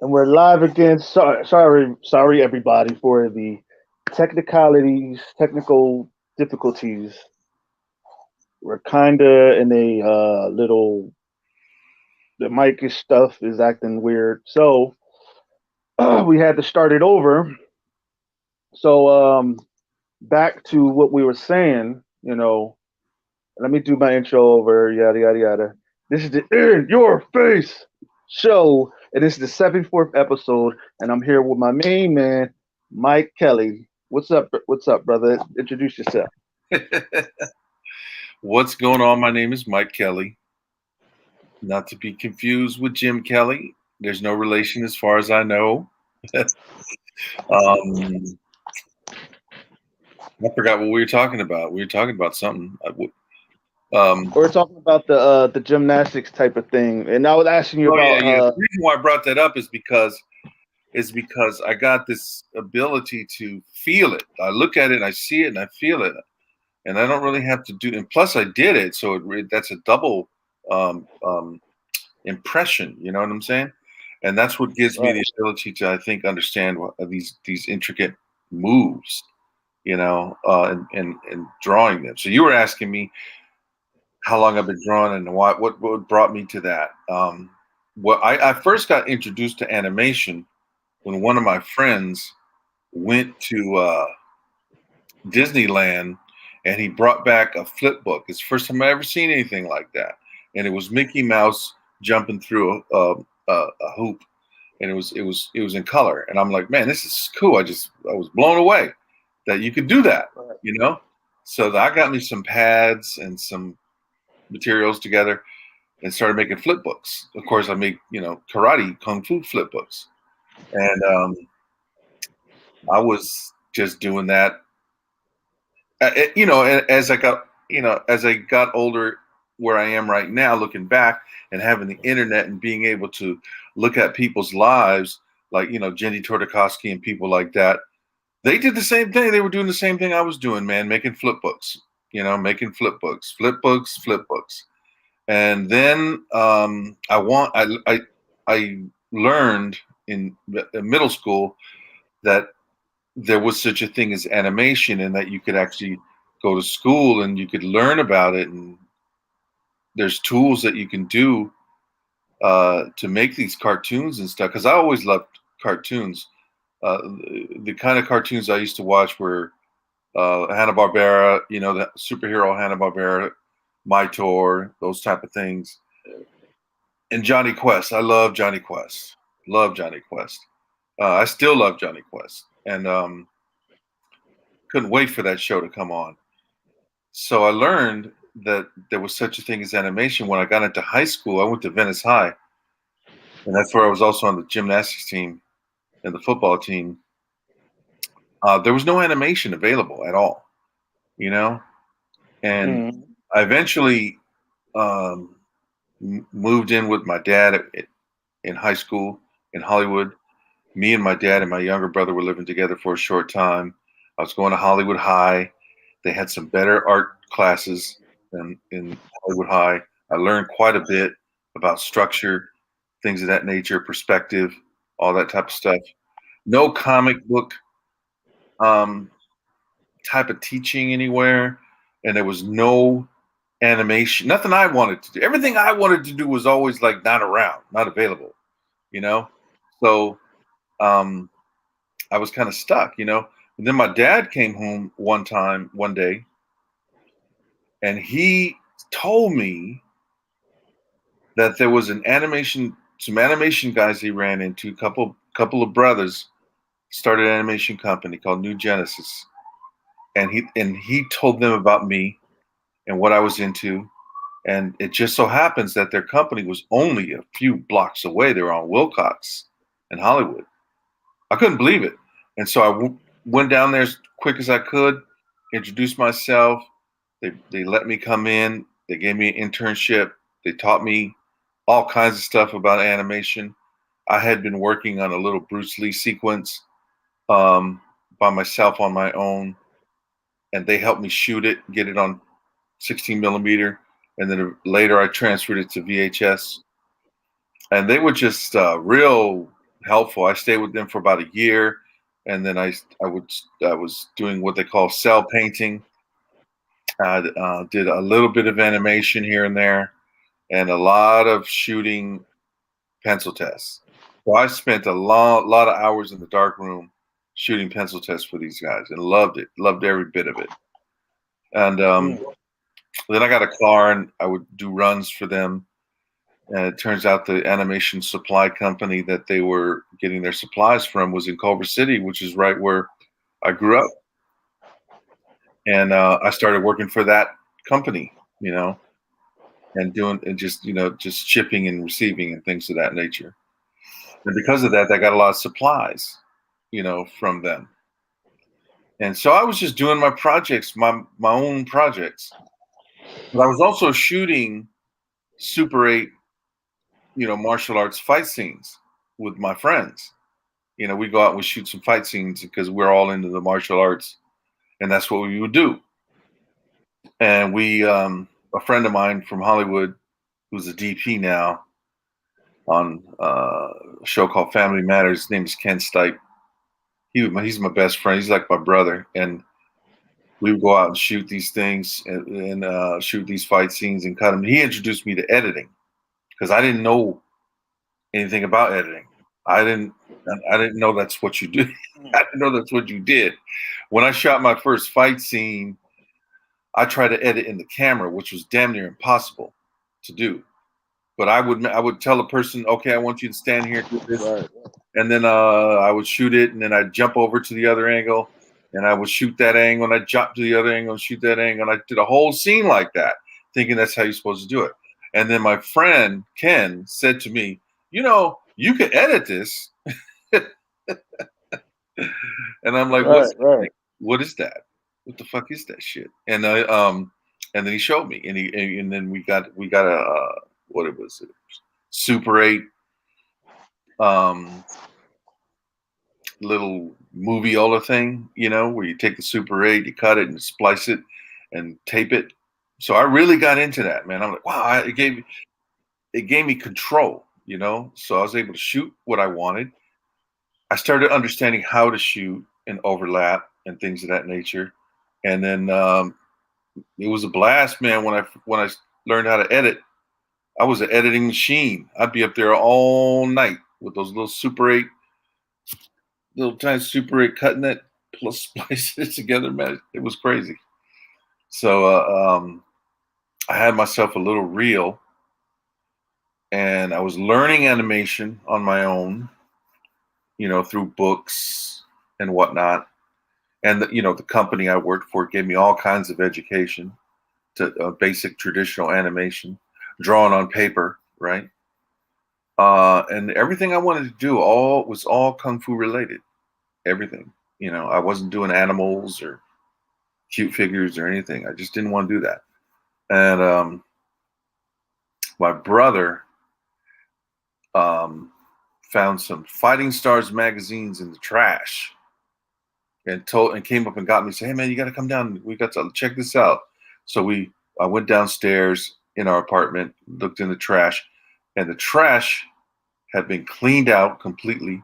And we're live again. Sorry, everybody, for the technical difficulties. We're kinda in a little. The mic is stuff is acting weird, so we had to start it over. So back to what we were saying. Let me do my intro over. Yada yada yada. This is the In Your Face show, and this is the 74th episode. And I'm here with my main man, Mike Kelly. What's up? What's up, brother? Introduce yourself. What's going on? My name is Mike Kelly. Not to be confused with Jim Kelly. There's no relation as far as I know. um, I forgot what we were talking about. We were talking about something. We're talking about the gymnastics type of thing, and I was asking you Oh yeah, about yeah. The reason why I brought that up is because I got this ability to feel it. I look at it and I see it and I feel it, and I don't really have to do. And plus, I did it, so that's a double um, um, impression. You know what I'm saying? And that's what gives me right. the ability to, I think, understand these intricate moves. And drawing them. So you were asking me how long I've been drawing and what brought me to that. Well, I first got introduced to animation when one of my friends went to Disneyland and he brought back a flip book. It's the first time I ever seen anything like that, and it was Mickey Mouse jumping through a hoop, and it was in color, and I'm like, man, this is cool. I was blown away that you could do that, Right. you know. So I got me some pads and some materials together and started making flip books. Of course, I make karate kung fu flip books, and I was just doing that. As I got older, where I am right now, looking back and having the internet and being able to look at people's lives, like Jenny Tortokoski and people like that, they did the same thing. They were doing the same thing I was doing, man, making flip books. Making flip books. And then I learned in middle school that there was such a thing as animation, and that you could actually go to school and you could learn about it, and there's tools that you can do to make these cartoons and stuff. Because I always loved cartoons. The kind of cartoons I used to watch were Hanna-Barbera, the superhero Hanna-Barbera, Mytor, those type of things. And Johnny Quest. I love Johnny Quest. Love Johnny Quest. I still love Johnny Quest. And couldn't wait for that show to come on. So I learned that there was such a thing as animation. When I got into high school, I went to Venice High, and that's where I was also on the gymnastics team and the football team. There was no animation available at all, you know. And Mm, I eventually um, moved in with my dad in high school in Hollywood. Me and my dad and my younger brother were living together for a short time. I was going to Hollywood High. They had some better art classes than in Hollywood High. I learned quite a bit about structure, things of that nature, perspective, all that type of stuff. No comic book um, type of teaching anywhere, and there was no animation. Nothing I wanted to do. Everything I wanted to do was always like not around, not available. You know, so um, I was kind of stuck. And then my dad came home one day, and he told me that there was some animation guys he ran into, couple of brothers started an animation company called New Genesis, and he told them about me and what I was into, and it just so happens that their company was only a few blocks away. They were on Wilcox in Hollywood. I couldn't believe it, and so went down there as quick as I could, introduced myself. They let me come in. They gave me an internship. They taught me all kinds of stuff about animation. I had been working on a little Bruce Lee sequence um, by myself on my own, and they helped me shoot it, get it on 16 millimeter, and then later I transferred it to VHS. And they were just real helpful. I stayed with them for about a year, and then I was doing what they call cell painting. I did a little bit of animation here and there, and a lot of shooting pencil tests. So I spent a lot of hours in the dark room shooting pencil tests for these guys, and loved it. Loved every bit of it. And then I got a car, and I would do runs for them. And it turns out the animation supply company that they were getting their supplies from was in Culver City, which is right where I grew up. And I started working for that company, and doing and just shipping and receiving and things of that nature. And because of that, I got a lot of supplies, from them. And so I was just doing my projects, my own projects. But I was also shooting Super 8, martial arts fight scenes with my friends. We go out and we shoot some fight scenes because we're all into the martial arts, and that's what we would do. And a friend of mine from Hollywood, who's a DP now on a show called Family Matters, his name is Ken Stipe. He's my best friend. He's like my brother, and we would go out and shoot these things and shoot these fight scenes and cut them. He introduced me to editing because I didn't know anything about editing. I didn't know that's what you do. I didn't know that's what you did. When I shot my first fight scene, I tried to edit in the camera, which was damn near impossible to do. But I would tell a person, okay, I want you to stand here and do this. Right. And then I would shoot it, and then I'd jump over to the other angle, and I would shoot that angle, and I'd jump to the other angle and shoot that angle. And I did a whole scene like that, thinking that's how you're supposed to do it. And then my friend, Ken, said to me, you can edit this. And I'm like, right. What is that? What the fuck is that shit? And and then he showed me, and then we got a what it was, Super 8 little moviola thing, where you take the Super 8, you cut it and splice it and tape it. So I really got into that, man. I'm like, wow, it gave me control, So I was able to shoot what I wanted. I started understanding how to shoot and overlap and things of that nature. And then it was a blast, man. When I learned how to edit, I was an editing machine. I'd be up there all night with those little Super 8, little tiny Super 8, cutting that plus splicing it together, man. It was crazy. So I had myself a little reel, and I was learning animation on my own, through books and whatnot. And the company I worked for gave me all kinds of education to basic traditional animation, drawn on paper, right? And everything I wanted to do was all kung fu related. Everything, I wasn't doing animals or cute figures or anything. I just didn't want to do that. And my brother found some Fighting Stars magazines in the trash, and came up and got me, said, "Hey man, you got to come down. We got to check this out." So I went downstairs in our apartment, looked in the trash, and the trash had been cleaned out completely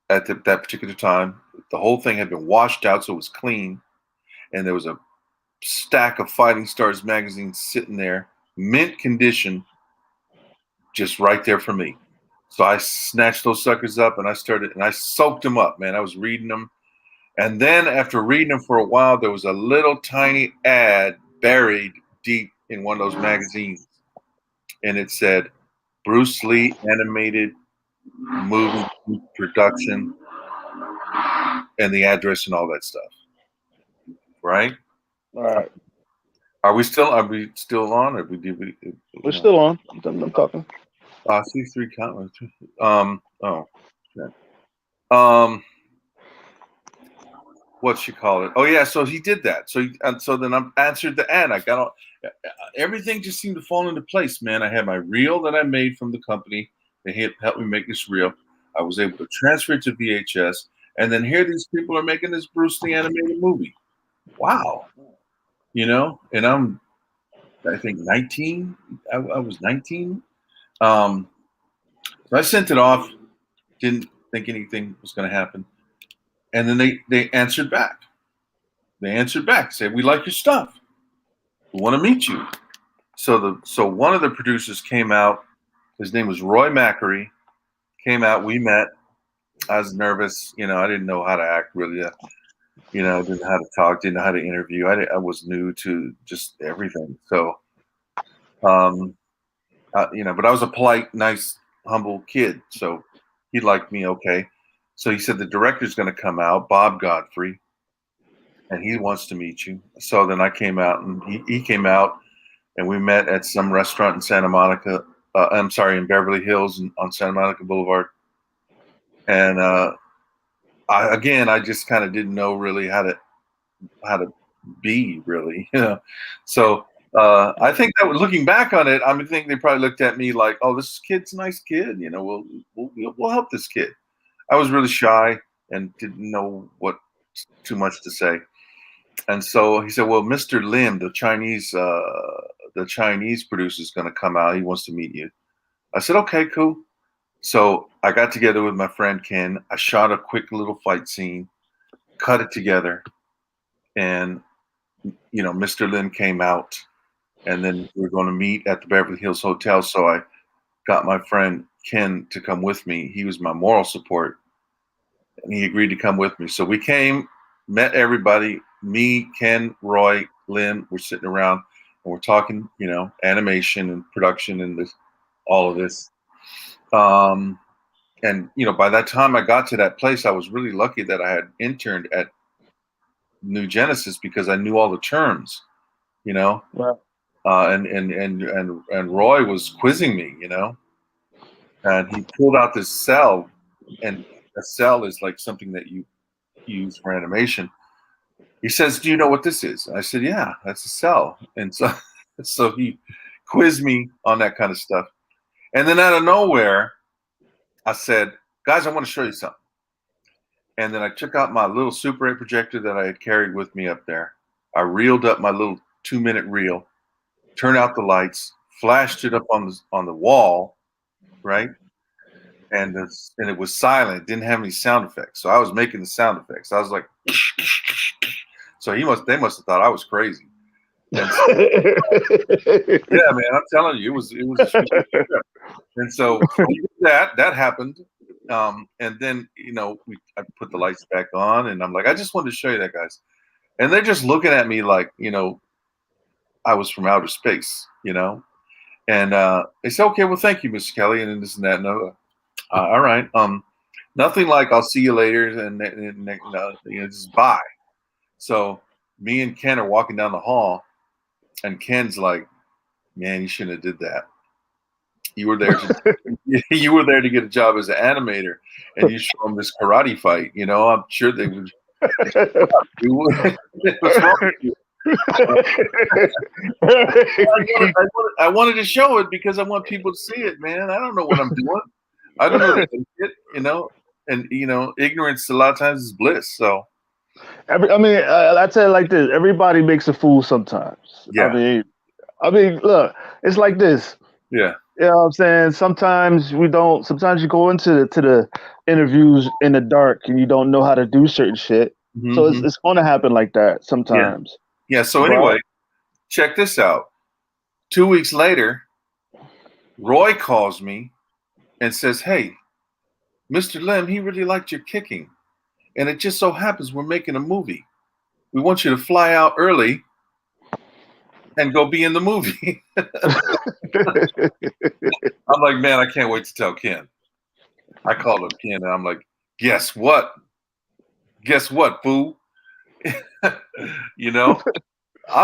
at that particular time. The whole thing had been washed out, so it was clean, and there was a stack of Fighting Stars magazines sitting there, mint condition, just right there for me. So I snatched those suckers up, and I soaked them up, man. I was reading them. And then after reading them for a while, there was a little tiny ad buried deep in one of those magazines. And it said, Bruce Lee animated movie production, and the address and all that stuff. Right? All right. Are we still on? Or We're still on. I'm talking. I see 3 comments. What you call it? Oh yeah, so he did that. So then I answered the ad. I got all, everything just seemed to fall into place, man. I had my reel that I made from the company. They helped me make this reel. I was able to transfer it to VHS, and then here these people are making this Bruce Lee animated movie. Wow, and I think 19. I was 19. So I sent it off Didn't think anything was going to happen. And then they answered back. They answered back, said, "We like your stuff. We want to meet you." So one of the producers came out. His name was Roy Macri. Came out. We met. I was nervous. I didn't know how to act really. Didn't know how to talk. Didn't know how to interview. I was new to just everything. So, but I was a polite, nice, humble kid. So he liked me okay. So he said the director's going to come out, Bob Godfrey, and he wants to meet you. So then I came out, and he came out, and we met at some restaurant in Santa Monica. In Beverly Hills on Santa Monica Boulevard. And I just kind of didn't know really how to be really, So I think that looking back on it, I think they probably looked at me like, "Oh, this kid's a nice kid. We'll help this kid." I was really shy and didn't know what too much to say. And so he said, "Well, Mr. Lim, the Chinese producer is going to come out. He wants to meet you." I said, "Okay, cool." So I got together with my friend Ken. I shot a quick little fight scene, cut it together, and Mr. Lin came out, and then we were going to meet at the Beverly Hills Hotel. So I got my friend Ken to come with me. He was my moral support, and he agreed to come with me. So we came, met everybody. Me, Ken, Roy, Lynn, we're sitting around and we're talking, animation and production and all of this. And by that time I got to that place, I was really lucky that I had interned at New Genesis because I knew all the terms, Wow. and Roy was quizzing me, and he pulled out this cell, and a cell is like something that you use for animation. He says, "Do you know what this is?" I said, "Yeah, that's a cell." And so he quizzed me on that kind of stuff. And then out of nowhere, I said, "Guys, I want to show you something." And then I took out my little Super 8 projector that I had carried with me up there. I reeled up my little 2-minute reel, turned out the lights, flashed it up on the wall, right? And it was silent. It didn't have any sound effects. So I was making the sound effects. I was like, so they must have thought I was crazy. And so, yeah, man, I'm telling you, it was a trip. And so that happened. And then, I put the lights back on, and I'm like, "I just wanted to show you that, guys." And they're just looking at me like, I was from outer space, And they said, "Okay, well, thank you, Mr. Kelly," and this and that. No, all right. Nothing like "I'll see you later," and just bye. So me and Ken are walking down the hall, and Ken's like, "Man, you shouldn't have did that. You were there to get a job as an animator, and you show them this karate fight. I'm sure they would." What's wrong with you? I wanted to show it because I want people to see it, man. I don't know what I'm doing. I don't know it, and ignorance a lot of times is bliss. So, I tell you like this: everybody makes a fool sometimes. Yeah. I mean, look, it's like this. Yeah. You know what I'm saying? Sometimes we don't. Sometimes you go into the interviews in the dark and you don't know how to do certain shit. Mm-hmm. So it's going to happen like that sometimes. Yeah. So anyway, check this out. 2 weeks later, Roy calls me and says, "Hey, Mr. Lim, he really liked your kicking, and it just so happens we're making a movie. We want you to fly out early and go be in the movie." I'm like, "Man, I can't wait to tell Ken." I called up Ken and I'm like, "Guess what? Guess what, fool?" I'm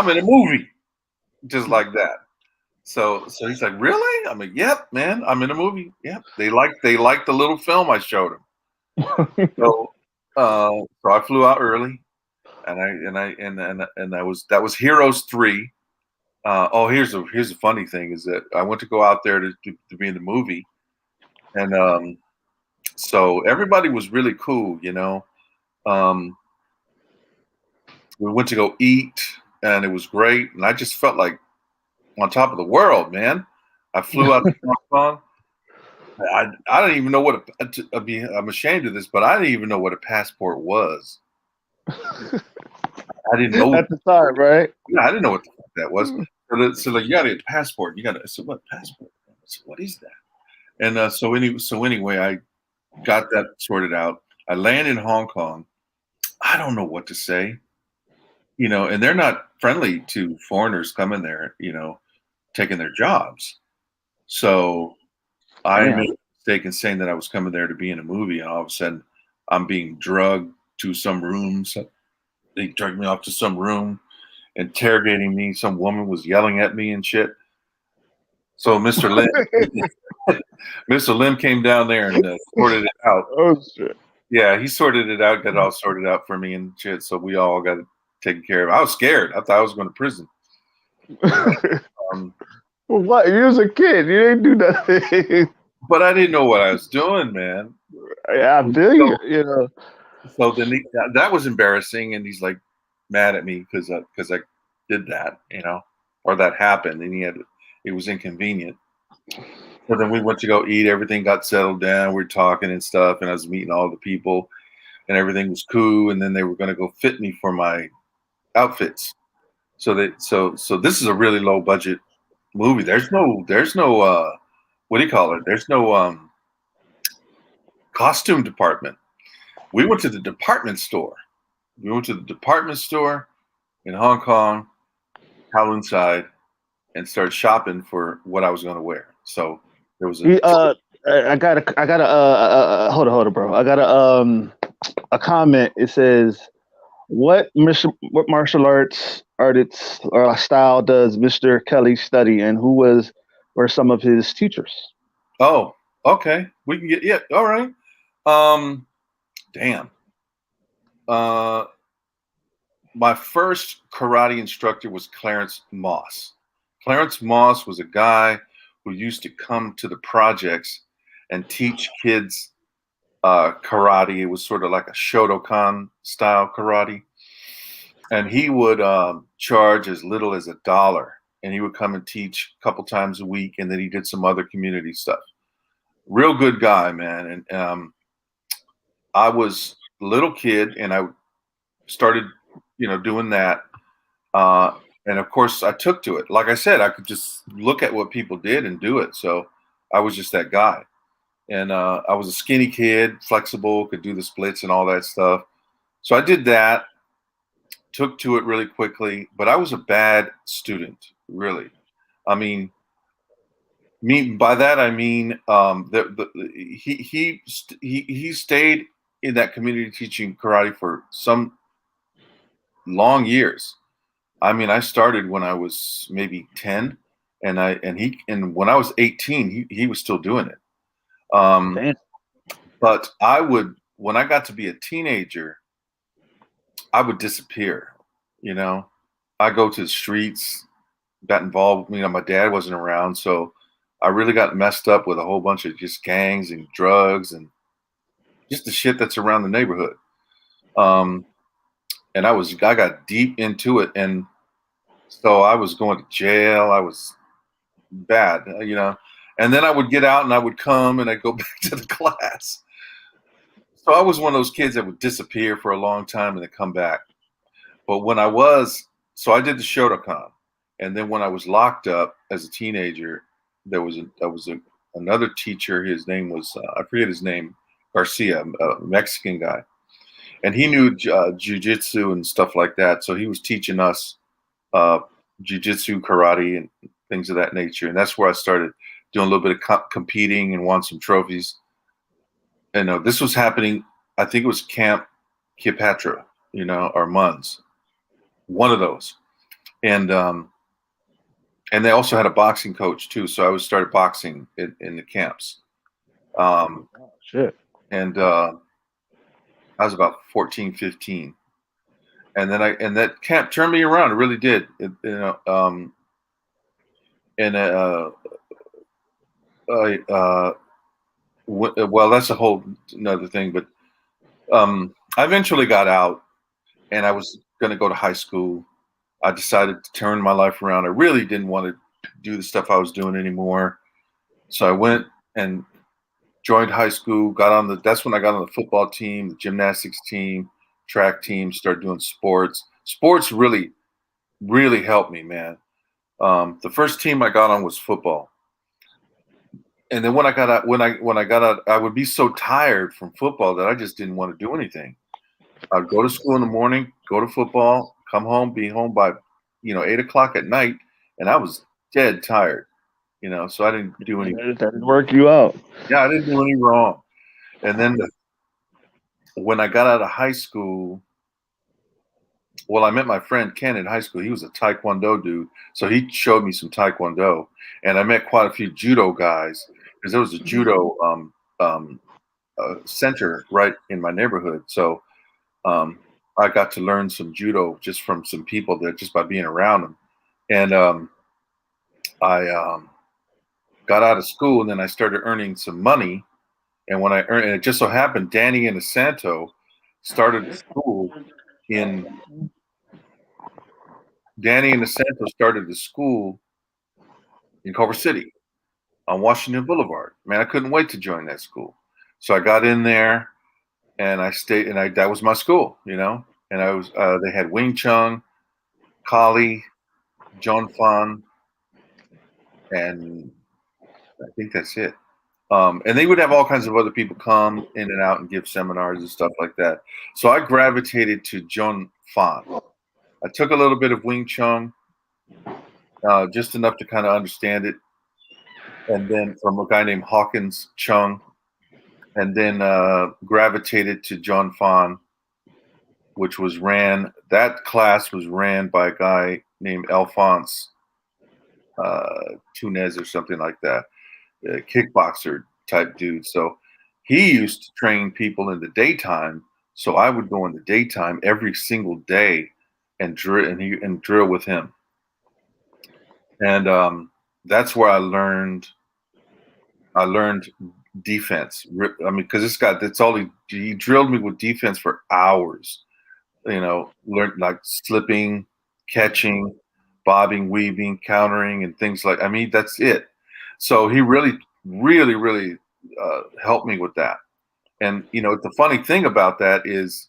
in a movie, just like that. So he's like, "Really?" I'm like, "Yep, man, I'm in a movie. Yep." They liked the little film I showed him. So I flew out early, and that was Heroes 3. Here's a funny thing is that I went to go out there to be in the movie, and so everybody was really cool, we went to go eat, and it was great, and I just felt like on top of the world, man. I flew out to Hong Kong, I don't even know what I'm ashamed of this, but I didn't even know what a passport was. I didn't know. At the time, right? Yeah, I didn't know what the fuck that was. So like, you got to get a passport. You got to. So what passport? I said, what is that? And so anyway, I got that sorted out. I land in Hong Kong. I don't know what to say, and they're not friendly to foreigners coming there, taking their jobs. So I Damn. made a mistake in saying that I was coming there to be in a movie, and all of a sudden I'm being drugged to some rooms. They dragged me off to some room, interrogating me. Some woman was yelling at me and shit. So Mr. Lim, Mr. Lim came down there and sorted it out. Oh shit. Yeah, he sorted it out, got it all sorted out for me and shit. So we all got it taken care of. I was scared. I thought I was going to prison. Um, Well, what? You was a kid. You didn't do nothing. but I didn't know what I was doing, man. I feel you. You know. So then that was embarrassing, and he's like mad at me because I did that, or that happened, and it was inconvenient. So then we went to go eat. Everything got settled down. We were talking and stuff, and I was meeting all the people, and everything was cool. And then they were going to go fit me for my outfits. So this is a really low budget movie. There's no what do you call it? There's no costume department. We went to the department store. We went to the department store in Hong Kong, Kowloon side, and started shopping for what I was going to wear. So there was I got a hold on, bro. I got a comment. It says, what martial artist or style does Mr. Kelly study, and were some of his teachers? Oh, okay. We can get all right. Damn. My first karate instructor was Clarence Moss. Clarence Moss was a guy who used to come to the projects and teach kids karate. It was sort of like a Shotokan style karate. And he would charge as little as $1. And he would come and teach a couple times a week. And then he did some other community stuff. Real good guy, man. And I was a little kid and I started, doing that. And of course I took to it. Like I said, I could just look at what people did and do it. So I was just that guy. And I was a skinny kid, flexible, could do the splits and all that stuff. So I did that, took to it really quickly, but I was a bad student, really. I mean, by that I mean he stayed in that community teaching karate for some long years. I mean, I started when I was maybe 10, and when I was 18, he was still doing it. But when I got to be a teenager, I would disappear. I go to the streets, got involved. My dad wasn't around, so I really got messed up with a whole bunch of just gangs and drugs and just the shit that's around the neighborhood. And I got deep into it, and so I was going to jail. I was bad, and then I would get out and I would come and I'd go back to the class. So I was one of those kids that would disappear for a long time and then come back. But so I did the Shotokan, and then when I was locked up as a teenager, there was another teacher. His name was I forget his name, Garcia, a Mexican guy, and he knew jiu-jitsu and stuff like that. So he was teaching us jiu-jitsu, karate, and things of that nature. And that's where I started doing a little bit of competing and won some trophies. And this was happening, I think it was Camp Cleopatra, or Muns, one of those. And they also had a boxing coach too. So I started boxing in the camps. Shit. And I was about 14, 15. And then that camp turned me around. It really did. Well, that's a whole another thing. But I eventually got out, and I was going to go to high school. I decided to turn my life around. I really didn't want to do the stuff I was doing anymore. So I went and joined high school, got on the. That's when I got on the football team, the gymnastics team, track team. Started doing sports. Sports really, really helped me, man. The first team I got on was football, and then when I got out, when I got out, I would be so tired from football that I just didn't want to do anything. I'd go to school in the morning, go to football, come home, be home by, 8 o'clock at night, and I was dead tired. So I didn't do any. That didn't work you out. Yeah, I didn't do any wrong. And then when I got out of high school, well, I met my friend Ken in high school. He was a Taekwondo dude, so he showed me some Taekwondo, and I met quite a few judo guys because there was a judo center right in my neighborhood. So I got to learn some judo just from some people that just by being around them, and I got out of school, and then I started earning some money. And when I earned, and it just so happened, Danny Inosanto started a school in. Danny Inosanto started the school in Culver City on Washington Boulevard. Man, I couldn't wait to join that school. So I got in there, and I stayed, and that was my school, And I was, they had Wing Chun, Kali, John Fan, and I think that's it. And they would have all kinds of other people come in and out and give seminars and stuff like that. So I gravitated to John Fan. I took a little bit of Wing Chun, just enough to kind of understand it, and then from a guy named Hawkins Chung, and then gravitated to John Fan, which was that class was ran by a guy named Alphonse Tunez or something like that, a kickboxer type dude. So he used to train people in the daytime. So I would go in the daytime every single day and drill with him. And that's where I learned defense. I mean, because he drilled me with defense for hours. Learned like slipping, catching, bobbing, weaving, countering, and things like. I mean, that's it. So he really, really, really helped me with that. And the funny thing about that is,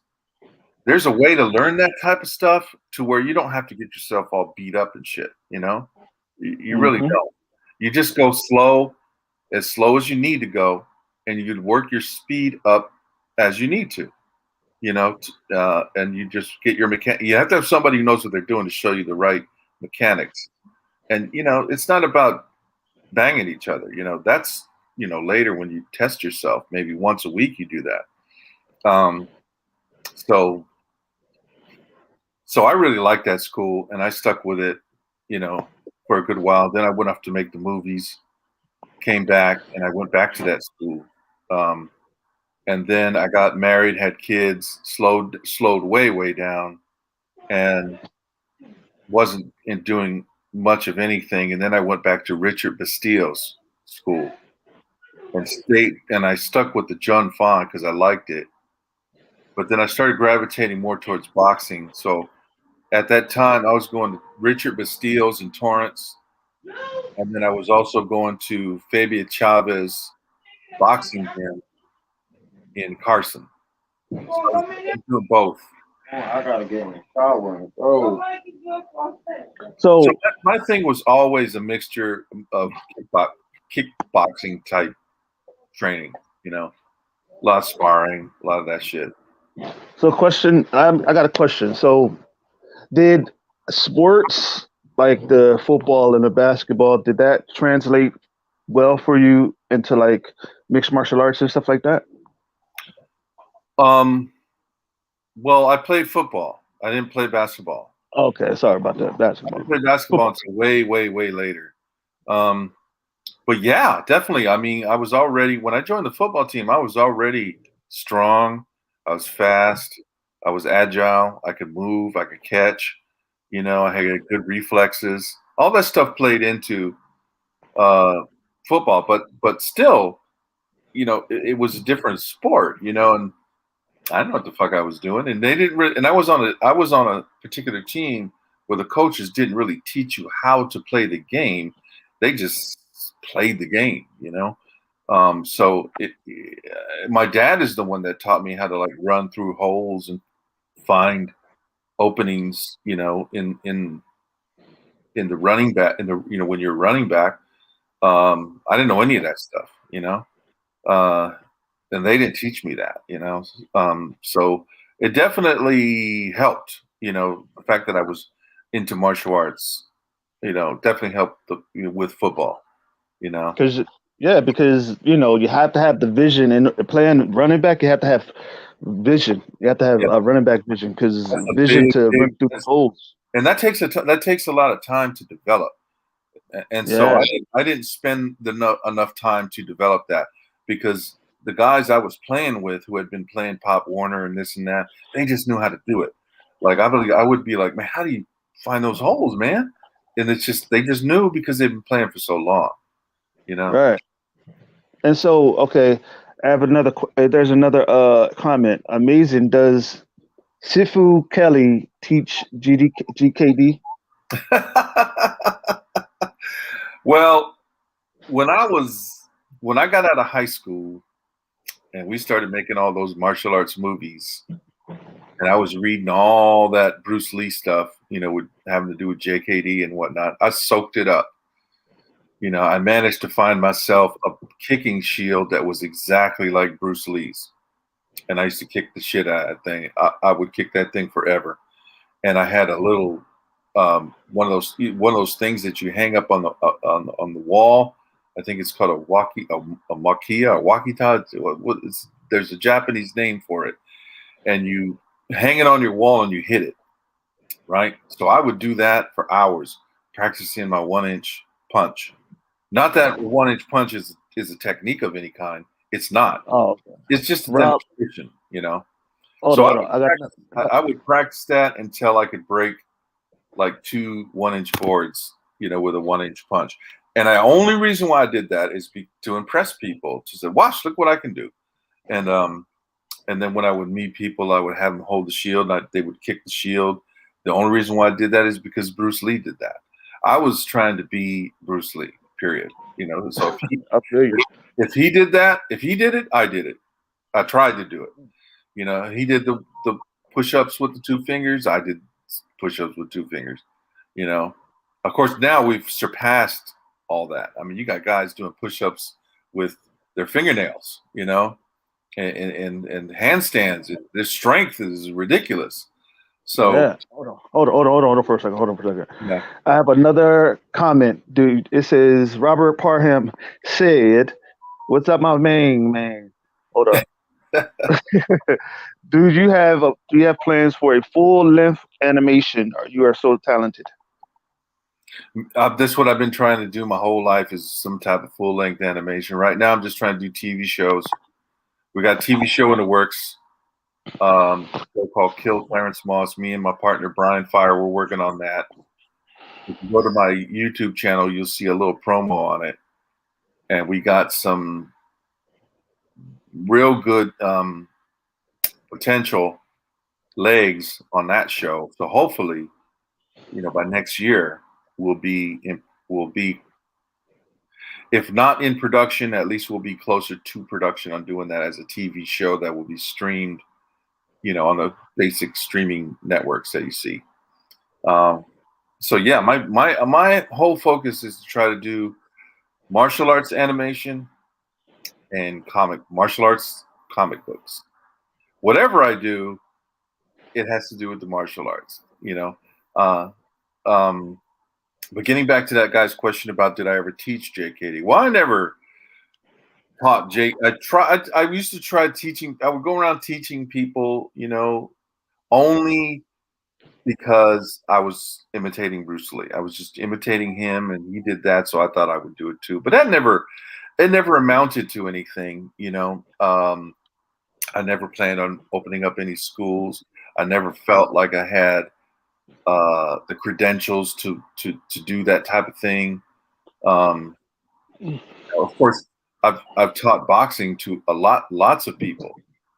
there's a way to learn that type of stuff to where you don't have to get yourself all beat up and shit. You really don't. You just go as slow as you need to go, and you work your speed up as you need to. And you just get your mechanic. You have to have somebody who knows what they're doing to show you the right mechanics. And it's not about banging each other. That's later when you test yourself. Maybe once a week you do that. So I really liked that school, and I stuck with it, for a good while. Then I went off to make the movies, came back, and I went back to that school. And then I got married, had kids, slowed way, way down, and wasn't doing much of anything. And then I went back to Richard Bastille's school and I stuck with the John Fan because I liked it. But then I started gravitating more towards boxing. So at that time, I was going to Richard Bastille's in Torrance, and then I was also going to Fabia Chavez boxing gym in Carson. So I was doing both. I gotta get in the shower. Oh. So my thing was always a mixture of kickboxing type training. A lot of sparring, a lot of that shit. So, question. I got a question. So, did sports like the football and the basketball, did that translate well for you into like mixed martial arts and stuff like that? Well, I played football. I didn't play basketball. Okay, sorry about that. Basketball. I played basketball until way, way, way later. But yeah, definitely. I mean, I was already, when I joined the football team, I was already strong. I was fast. I was agile. I could move. I could catch. I had good reflexes. All that stuff played into football, but still, it was a different sport, and I don't know what the fuck I was doing. And they didn't really, and I was on a particular team where the coaches didn't really teach you how to play the game. They just played the game, My dad is the one that taught me how to like run through holes and find openings, in the running back, when you're running back. I didn't know any of that stuff, uh, and they didn't teach me that, so it definitely helped, the fact that I was into martial arts, definitely helped with football, you know. Because because you have to have the vision and playing running back. You have to have vision. You have to have Yeah, running back vision because that's a vision big, to big, run through holes. and that takes a lot of time to develop. And so Yeah, I didn't spend enough time to develop that, because the guys I was playing with who had been playing Pop Warner and this and that, they just knew how to do it. Like I would be like, man, how do you find those holes, man? And it's just they just knew because they've been playing for so long, you know. right. And so, okay, I have another. There's another comment. Amazing. Does Sifu Kelly teach GKD? Well, when I got out of high school and we started making all those martial arts movies, and I was reading all that Bruce Lee stuff, with having to do with JKD and whatnot. I soaked it up. I managed to find myself a kicking shield that was exactly like Bruce Lee's, and I used to kick the shit out of that thing. I would kick that thing forever. And I had a little one of those things that you hang up on the wall. I think it's called a makia, a wakita. There's a Japanese name for it, and you hang it on your wall and you hit it, right? So I would do that for hours, practicing my 1-inch punch. Not that 1-inch punch is a technique of any kind. It's not. Oh, okay. It's just a Rob, demonstration. hold So on, hold on. I would practice that until I could break like 2 1-inch boards, with a 1-inch punch. And the only reason why I did that is to impress people, to say, "Watch, look what I can do." And then when I would meet people, I would have them hold the shield, and they would kick the shield. The only reason why I did that is because Bruce Lee did that. I was trying to be Bruce Lee, period. So I feel you. if he did that, if he did it, I did it. I tried to do it. He did the push-ups with the 2 fingers. I did push-ups with 2 fingers. Of course, now we've surpassed all that. I mean, you got guys doing push-ups with their fingernails, and handstands. Their strength is ridiculous. So Yeah. Hold on for a second. Hold on for a second. yeah. I have another comment, dude. It says Robert Parham said, "What's up, my man? Hold up, dude. Do you have plans for a full length animation? Or you are so talented." That's what I've been trying to do my whole life, is some type of full-length animation. Right now, I'm just trying to do TV shows. We got a TV show in the works, called Kill Clarence Moss. Me and my partner Brian Fire, we're working on that. If you go to my YouTube channel, you'll see a little promo on it, and we got some real good potential legs on that show. So hopefully, by next year, we'll be if not in production, at least we'll be closer to production on doing that as a TV show that will be streamed, on the basic streaming networks that you see. So yeah, my whole focus is to try to do martial arts animation and martial arts comic books. Whatever I do, it has to do with the martial arts. Uh, um, but getting back to that guy's question about did I ever teach JKD? Well, I never taught Jake. I used to try teaching. I would go around teaching people, only because I was imitating Bruce Lee. I was just imitating him, and he did that, so I thought I would do it too. But it never amounted to anything. I never planned on opening up any schools. I never felt like I had the credentials to do that type of thing. Um, of course, I've taught boxing to lots of people.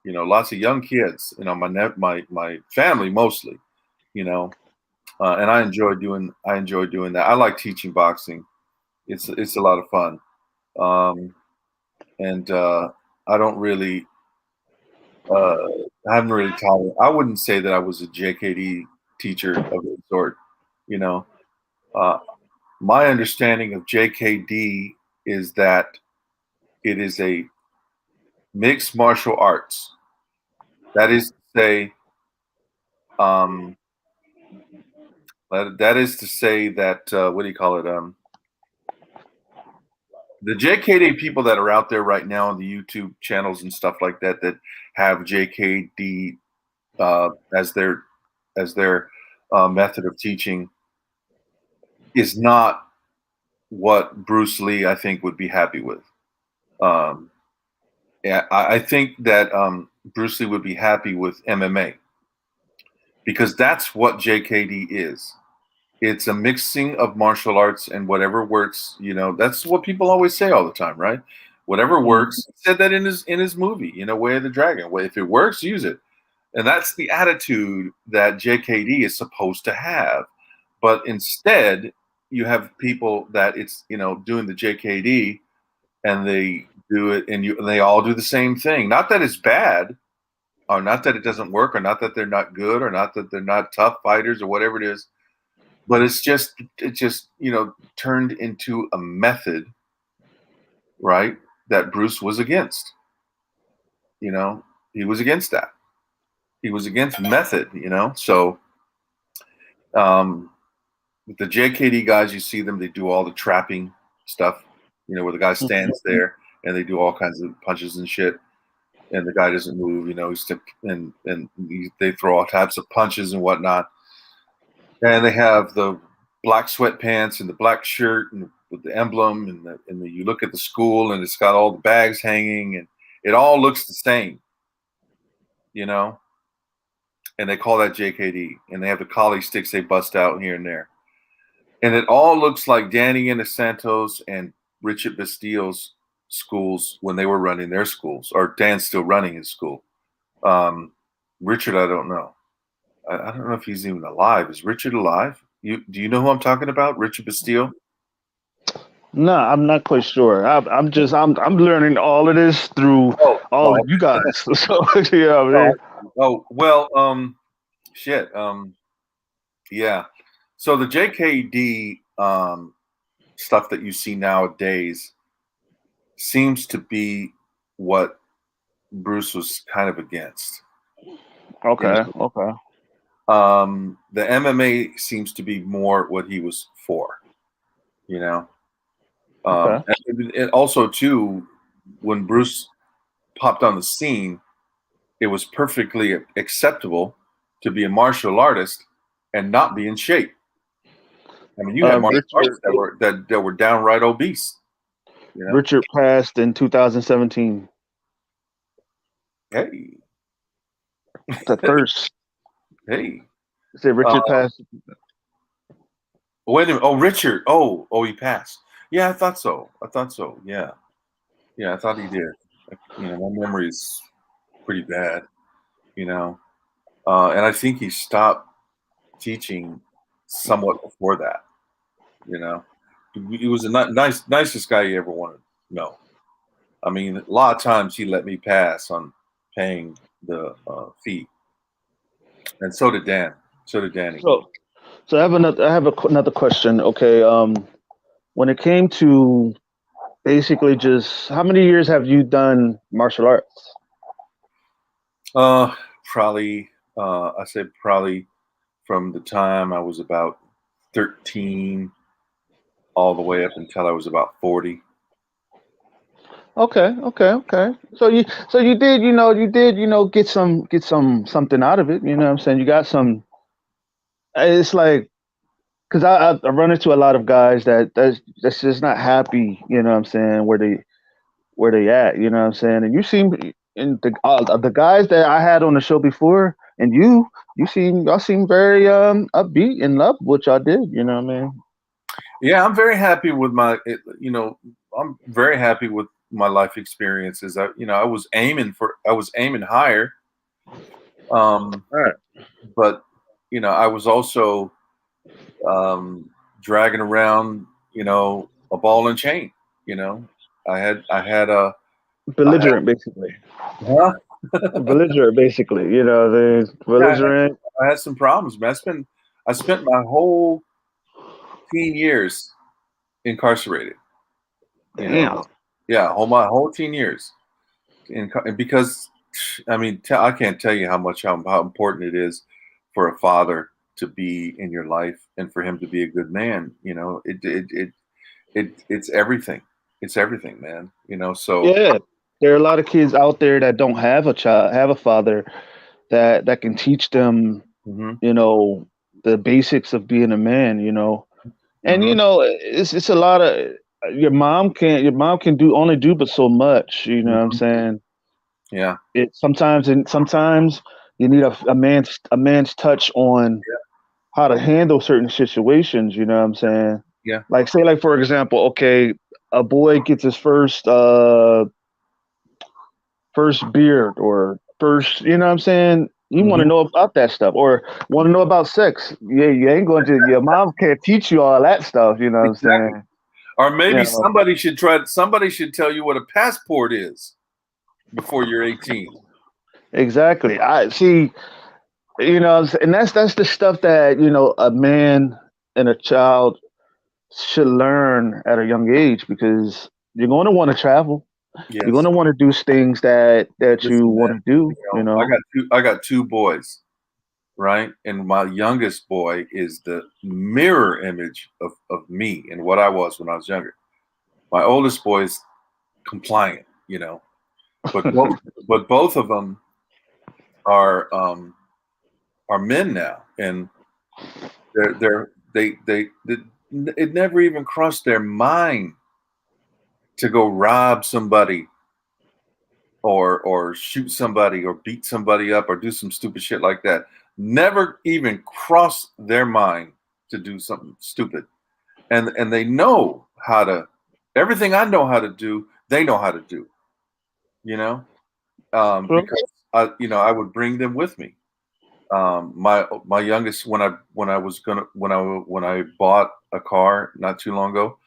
Lots of young kids. My family mostly. And I enjoy doing that. I like teaching boxing. It's a lot of fun. and I don't really, I haven't really taught it. I wouldn't say that I was a JKD teacher of any sort. You know, uh, my understanding of JKD is that it is a mixed martial arts. That is to say, um, that is to say that what do you call it? The JKD people that are out there right now on the YouTube channels and stuff like that that have JKD as their method of teaching is not what Bruce Lee I think would be happy with. Um, yeah, I think that Bruce Lee would be happy with MMA because that's what JKD is. It's a mixing of martial arts and whatever works. You know, that's what people always say all the time, right? Whatever works. He said that in his movie, you know, Way of the Dragon. Well, if it works, use it. And that's the attitude that JKD is supposed to have. But instead, you have people that it's, you know, doing the JKD and they do it and they all do the same thing. Not that it's bad, or not that it doesn't work, or not that they're not good, or not that they're not tough fighters or whatever it is. But it just, you know, turned into a method, right? That Bruce was against. You know, he was against that. He was against method, you know. So the JKD guys, you see them, they do all the trapping stuff, you know, where the guy stands there and they do all kinds of punches and shit, and the guy doesn't move, you know, they throw all types of punches and whatnot. And they have the black sweatpants and the black shirt and with the emblem, and you look at the school and it's got all the bags hanging and it all looks the same, you know. And they call that JKD, and they have the collie sticks they bust out here and there. And it all looks like Danny Inosantos and Richard Bastille's schools when they were running their schools, or Dan's still running his school. Richard, I don't know. I don't know if he's even alive. Is Richard alive? Do you know who I'm talking about? Richard Bastille? No, I'm not quite sure. I'm learning all of this through all of you guys. So yeah, man. Well, shit. Yeah. So the JKD stuff that you see nowadays seems to be what Bruce was kind of against. Okay. Okay. The MMA seems to be more what he was for, you know. Okay. And also too, when Bruce popped on the scene, it was perfectly acceptable to be a martial artist and not be in shape. I mean, you had martial artists that were downright obese. You know? Richard passed in 2017. Hey, The first. hey. Say Richard passed. Wait a minute. Oh, Richard. Oh, he passed. Yeah, I thought so. Yeah, I thought he did. You know, my memory is pretty bad. You know, and I think he stopped teaching somewhat before that. You know, he was the nicest guy you ever wanted to know. I mean, a lot of times he let me pass on paying the fee, and so did Dan. So did Danny. So I have another question. Okay, when it came to basically just how many years have you done martial arts? Probably. I said probably from the time I was about 13 all the way up until I was about 40. Okay. So you did, get something out of it. You know what I'm saying? You got some. It's like because I run into a lot of guys that's just not happy. You know what I'm saying? Where they at? You know what I'm saying? And you seem in the guys that I had on the show before, and y'all seem very upbeat and love what y'all did. You know what I mean? Yeah, I'm very happy with I'm very happy with my life experiences. I was aiming higher. Right. But I was also dragging around, a ball and chain. I had belligerent, basically. Huh? Belligerent, basically. You know, the Yeah, belligerent. I had some problems, man. I spent my whole teen years incarcerated. You know, Damn. yeah, my whole teen years, because I mean, I can't tell you how important it is for a father to be in your life and for him to be a good man. You know, it's everything. It's everything, man. You know, so Yeah, there are a lot of kids out there that don't have a child, have a father that can teach them, mhm, you know, the basics of being a man. You know, and mhm, you know, it's a lot of your mom can do only do but so much. You know what I'm mhm, saying? yeah, It sometimes and sometimes you need a man's touch on how to handle certain situations. You know what I'm saying? yeah, Like say like for example, okay, a boy gets his first beard or first, you know what I'm saying? You want to mhm, know about that stuff or want to know about sex. Yeah, you ain't going to, your mom can't teach you all that stuff, you know what I'm exactly. saying? Or You maybe know, somebody should tell you what a passport is before you're 18. exactly. I see, you know, and that's the stuff that, you know, a man and a child should learn at a young age because you're going to want to travel. You're going Yes. to want to do things that you Listen, want man, to do, you you know, know? I got two boys, right? And my youngest boy is the mirror image of me and what I was when I was younger. My oldest boy is compliant, you know, but both of them are are men now, and they it never even crossed their mind to go rob somebody or shoot somebody or beat somebody up or do some stupid shit like that. Never even crossed their mind to do something stupid. And they know how to everything I know how to do, they know how to do, you know? True. Because I would bring them with me. My youngest when I bought a car not too long ago,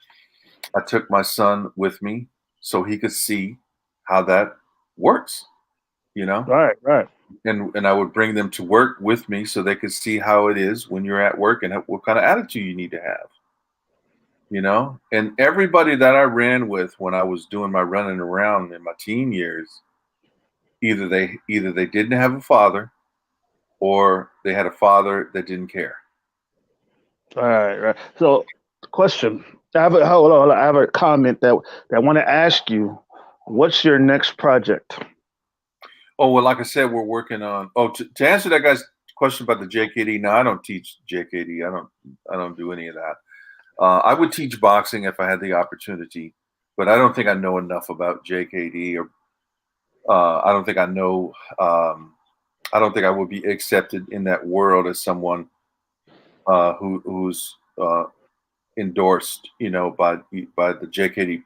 I took my son with me so he could see how that works, you know? Right, right. And I would bring them to work with me so they could see how it is when you're at work and what kind of attitude you need to have, you know. And everybody that I ran with when I was doing my running around in my teen years, either they didn't have a father or they had a father that didn't care. Right, right. So, question. I have a hold on. I have a comment that I want to ask you. What's your next project? Oh well, like I said, we're working on. Oh, to answer that guy's question about the JKD, no, I don't teach JKD. I don't do any of that. I would teach boxing if I had the opportunity, but I don't think I know enough about JKD, or I don't think I know. I don't think I would be accepted in that world as someone who's endorsed, by the JKD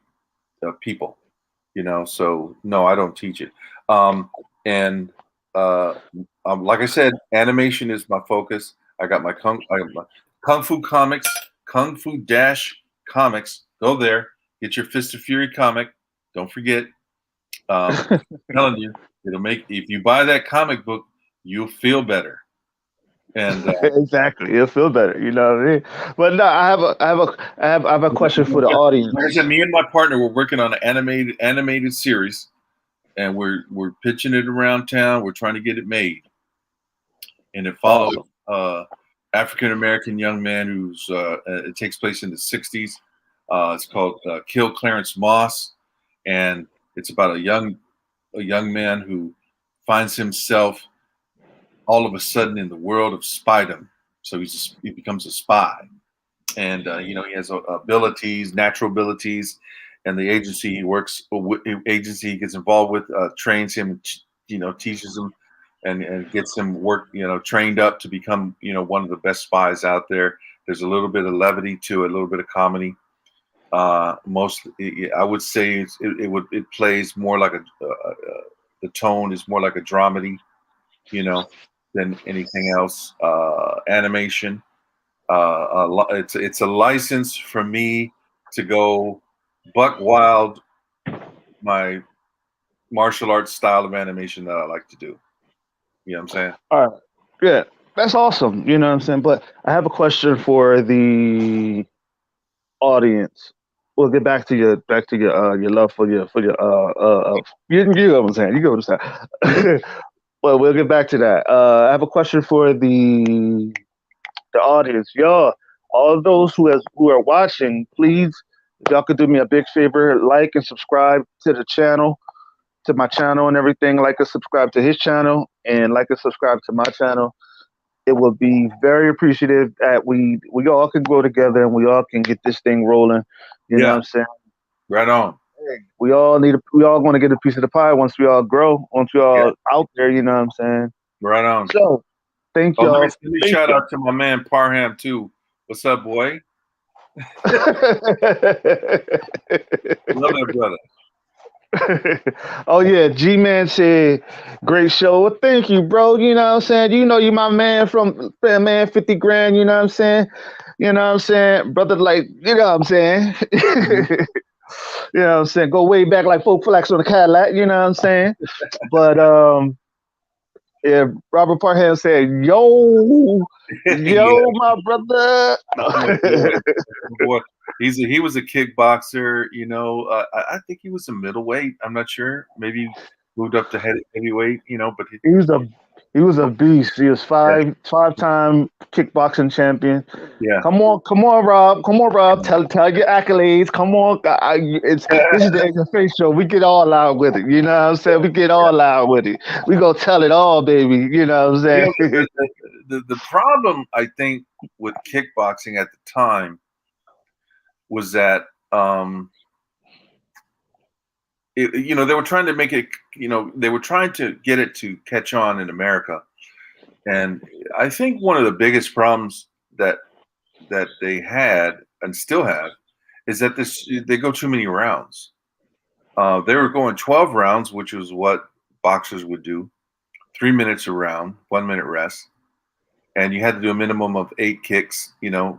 people. So no, I don't teach it. And uh, like I said, animation is my focus. I got my Kung Fu comics, Kung Fu Dash comics. Go there, get your Fist of Fury comic. Don't forget. I'm telling you, it'll make if you buy that comic book, you'll feel better. And Exactly. You'll feel better. You know what I mean? But no, I have a question for the like I audience. said, me and my partner were working on an animated series, and we're pitching it around town. We're trying to get it made, and it follows Awesome. uh, African American young man who's it takes place in the '60s. It's called Kill Clarence Moss, and it's about a young man who finds himself all of a sudden in the world of spydom. So he becomes a spy, and he has abilities, natural abilities, and the agency he works with, agency he gets involved with, trains him, teaches him, and gets him trained up to become one of the best spies out there. There's a little bit of levity to it, a little bit of comedy. I would say it plays more like the tone is more like a dramedy, you know, than anything else. Animation. It's a license for me to go buck wild my martial arts style of animation that I like to do. You know what I'm saying? All right. Yeah, that's awesome. You know what I'm saying? But I have a question for the audience. We'll get back to your love you know what I'm saying. You know what I'm saying. Well, we'll get back to that. I have a question for the audience. Y'all, all of those who are watching, please, if y'all could do me a big favor, like and subscribe to the channel, to my channel and everything. Like and subscribe to his channel, and like and subscribe to my channel. It will be very appreciative that we all can grow together and we all can get this thing rolling. You know what Yeah, I'm saying? right on. We all want to get a piece of the pie once we all grow, once we Yeah, all out there. You know what I'm saying? right on. So thank Oh, y'all. let me Thank shout y'all. out to my man Parham too. What's up, boy? Love that brother. Oh yeah, G Man said, great show. Well, thank you, bro. You know what I'm saying? You know you my man from man 50 grand, you know what I'm saying? You know what I'm saying? Brother, like, you know what I'm saying? Mhm. You know what I'm saying? Go way back like four flags on the Cadillac, you know what I'm saying? But yeah, Robert Parham said, Yeah, yo, my brother. that's my boy. My boy. He was a kickboxer. You know, I think he was a middleweight. I'm not sure. Maybe moved up to heavyweight. You know, but He was a he was a beast. He was yeah, five-time kickboxing champion. yeah. Come on, Rob. Come on, Rob. Tell your accolades. Come on. It's this is the Edge of Face show. We get all out with it. You know what I'm saying? We get all out with it. We gonna tell it all, baby. You know what I'm You know, saying? the problem I think with kickboxing at the time was that you know, they were trying to make it. You know, they were trying to get it to catch on in America, and I think one of the biggest problems that they had and still have is that they go too many rounds. They were going 12 rounds, which was what boxers would do, 3 minutes a round, 1 minute rest, and you had to do a minimum of 8 kicks, you know,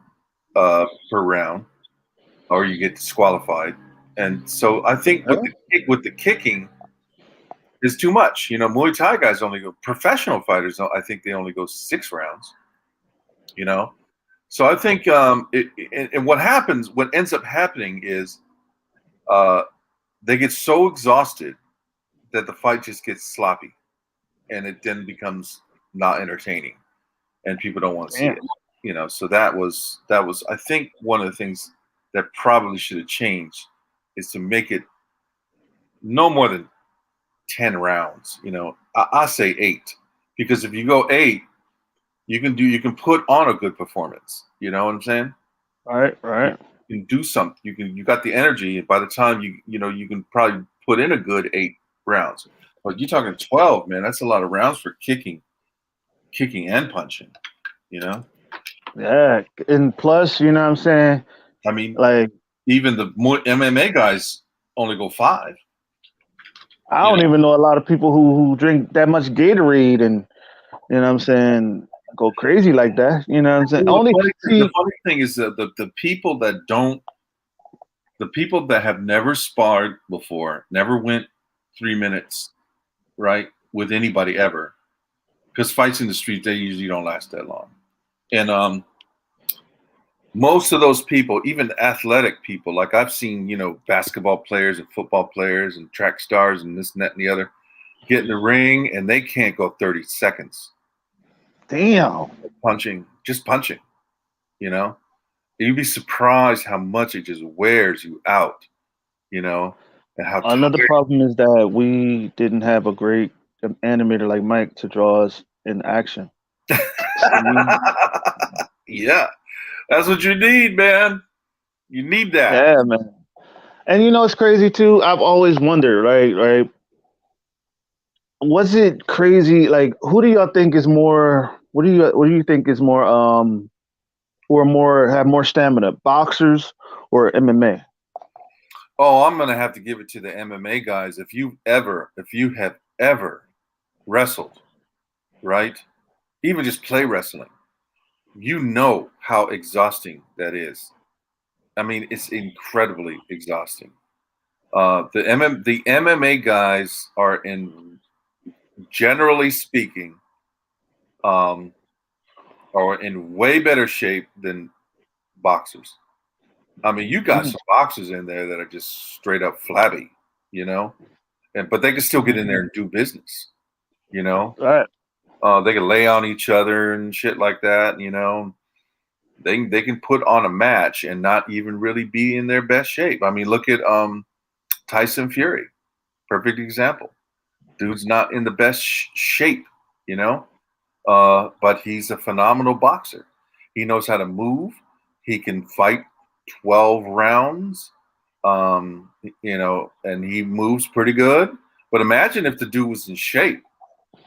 per round, or you get disqualified. And so I think Huh? with the kicking is too much. You know, Muay Thai guys only go professional fighters. I think they only go 6 rounds. You know, so I think and what ends up happening is uh, they get so exhausted that the fight just gets sloppy, and it then becomes not entertaining, and people don't want to see Damn. it. You know, so that was I think one of the things that probably should have changed is to make it no more than 10 rounds. You know, I say 8 because if you go 8, you can put on a good performance. You know what I'm saying? Right, You right. can do something. You got the energy, and by the time you know you can probably put in a good 8 rounds. But you're talking 12, man. That's a lot of rounds for kicking and punching. You know, Yeah. And plus, you know what I'm saying? I mean, Like, even the more MMA guys only go 5. I You don't know, even know a lot of people who drink that much Gatorade and you know what I'm saying, go crazy like that. You know what I'm saying? well, Only the see funny thing is that the people that don't, the people that have never sparred before, never went 3 minutes, right, with anybody ever, because fights in the street they usually don't last that long, and most of those people, even athletic people, like I've seen, you know, basketball players and football players and track stars and this and that and the other, get in the ring and they can't go 30 seconds damn. punching, just punching, you know? You'd be surprised how much it just wears you out, you know, and how Another tired. problem is that we didn't have a great animator like Mike to draw us in action. See? Yeah, that's what you need, man. You need that. Yeah, man. And you know it's crazy too. I've always wondered, right? Was it crazy? Like, who do y'all think is more? What do you think is more? Who are more have more stamina, boxers or MMA? Oh, I'm gonna have to give it to the MMA guys. If you have ever wrestled, right? Even just play wrestling, you know how exhausting that is. I mean, it's incredibly exhausting. The MMA guys are generally speaking, are in way better shape than boxers. I mean, you got some boxers in there that are just straight up flabby, but they can still get in there and do business, Right. They can lay on each other and shit like that, They can put on a match and not even really be in their best shape. I mean, look at Tyson Fury, perfect example. Dude's not in the best shape, but he's a phenomenal boxer. He knows how to move. He can fight 12 rounds, and he moves pretty good. But imagine if the dude was in shape,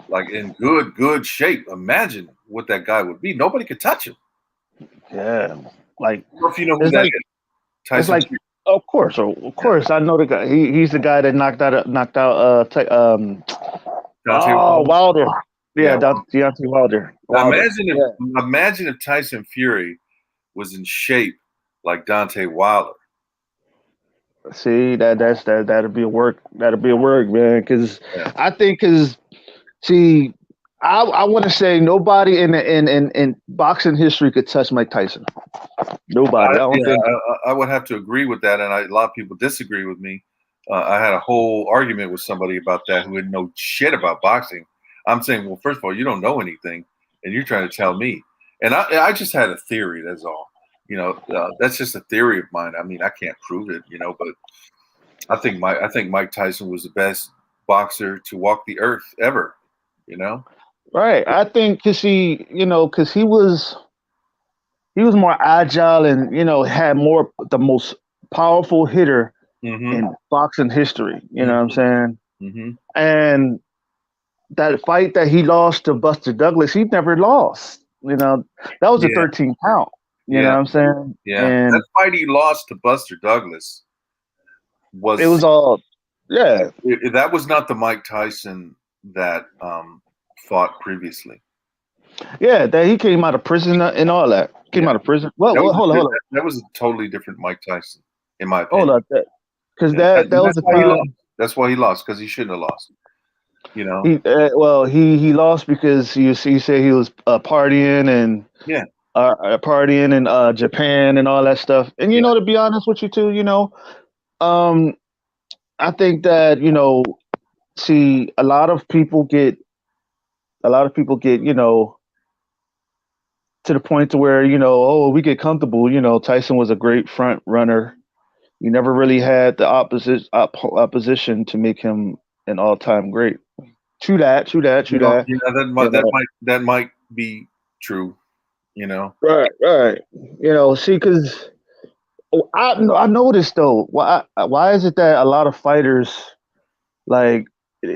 like in good shape. Imagine what that guy would be. Nobody could touch him. Yeah, like If you know who that is, Tyson. It's like, of course, I know the guy. He's the guy that knocked out Wilder. Yeah, Deontay Wilder. Imagine if Tyson Fury was in shape like Deontay Wilder. See, that'd be a work. That'd be a work, man. Because I think, see, I want to say nobody in boxing history could touch Mike Tyson. Nobody. I would have to agree with that, and a lot of people disagree with me. I had a whole argument with somebody about that who didn't know shit about boxing. I'm saying, well, first of all, you don't know anything, and you're trying to tell me. And I just had a theory. That's all. That's just a theory of mine. I mean, I can't prove it, but I think Mike Tyson was the best boxer to walk the earth ever. Right. I think because he was more agile and had the most powerful hitter in boxing history. You know what I'm saying? Mm-hmm. And that fight that he lost to Buster Douglas, he never lost. That was a 13 count. You know what I'm saying? Yeah. And that fight he lost to Buster Douglas it was all that was not the Mike Tyson that fought previously. Yeah, that he came out of prison and all that. Out of prison. Well, hold on. That was a totally different Mike Tyson, in my opinion. Hold on, because that was the time. That's why he lost, because he shouldn't have lost. He lost because you say he was partying and partying in Japan and all that stuff. And to be honest with you too, I think that see, a lot of people get to the point to where we get comfortable. Tyson was a great front runner. You never really had the opposition to make him an all-time great. True that. That might be true. Right. See, because I noticed though, why is it that a lot of fighters like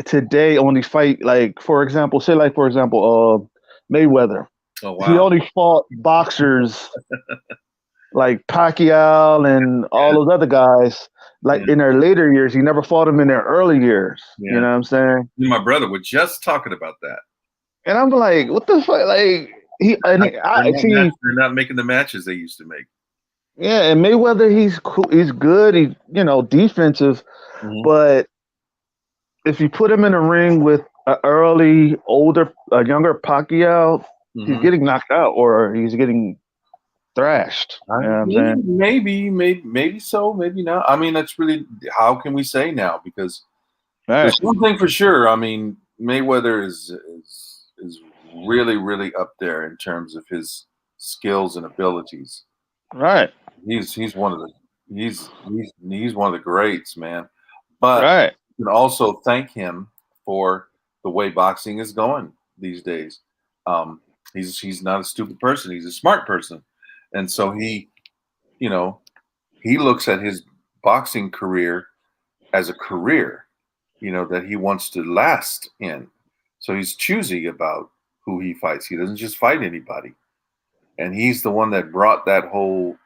today only fight, like for example, Mayweather. Oh, wow. He only fought boxers like Pacquiao and all those other guys. Like in their later years, he never fought them in their early years. Yeah. You know what I'm saying? My brother was just talking about that. And I'm like, what the fuck? Like they're not making the matches they used to make. Yeah, and Mayweather, he's cool, he's good, he's defensive, but if you put him in a ring with an younger Pacquiao, he's getting knocked out or he's getting thrashed. Maybe so, maybe not. I mean, that's really, how can we say now? Because there's one thing for sure. I mean, Mayweather is really, really up there in terms of his skills and abilities. Right. He's one of the greats, man. But you can also thank him for the way boxing is going these days. He's not a stupid person. He's a smart person. And so he looks at his boxing career as a career, that he wants to last in. So he's choosy about who he fights. He doesn't just fight anybody. And he's the one that brought that whole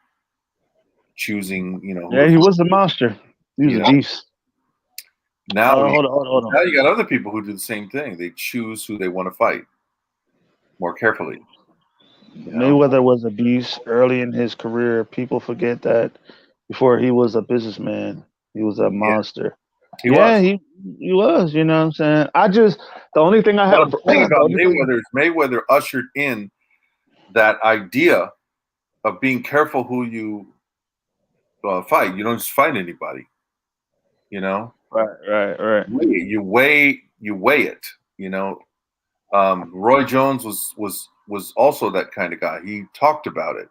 choosing, Yeah, he was a monster. He was a beast. Now, hold on. Now you got other people who do the same thing. They choose who they want to fight more carefully. Mayweather was a beast early in his career. People forget that before he was a businessman. He was a Yeah, monster. he was. Yeah, he was. You know what I'm saying? The only thing I What have, I'm saying the about only thing. Mayweather is Mayweather ushered in that idea of being careful who you fight. You don't just fight anybody. You know, Right. you weigh it. You know, Roy Jones was also that kind of guy. He talked about it.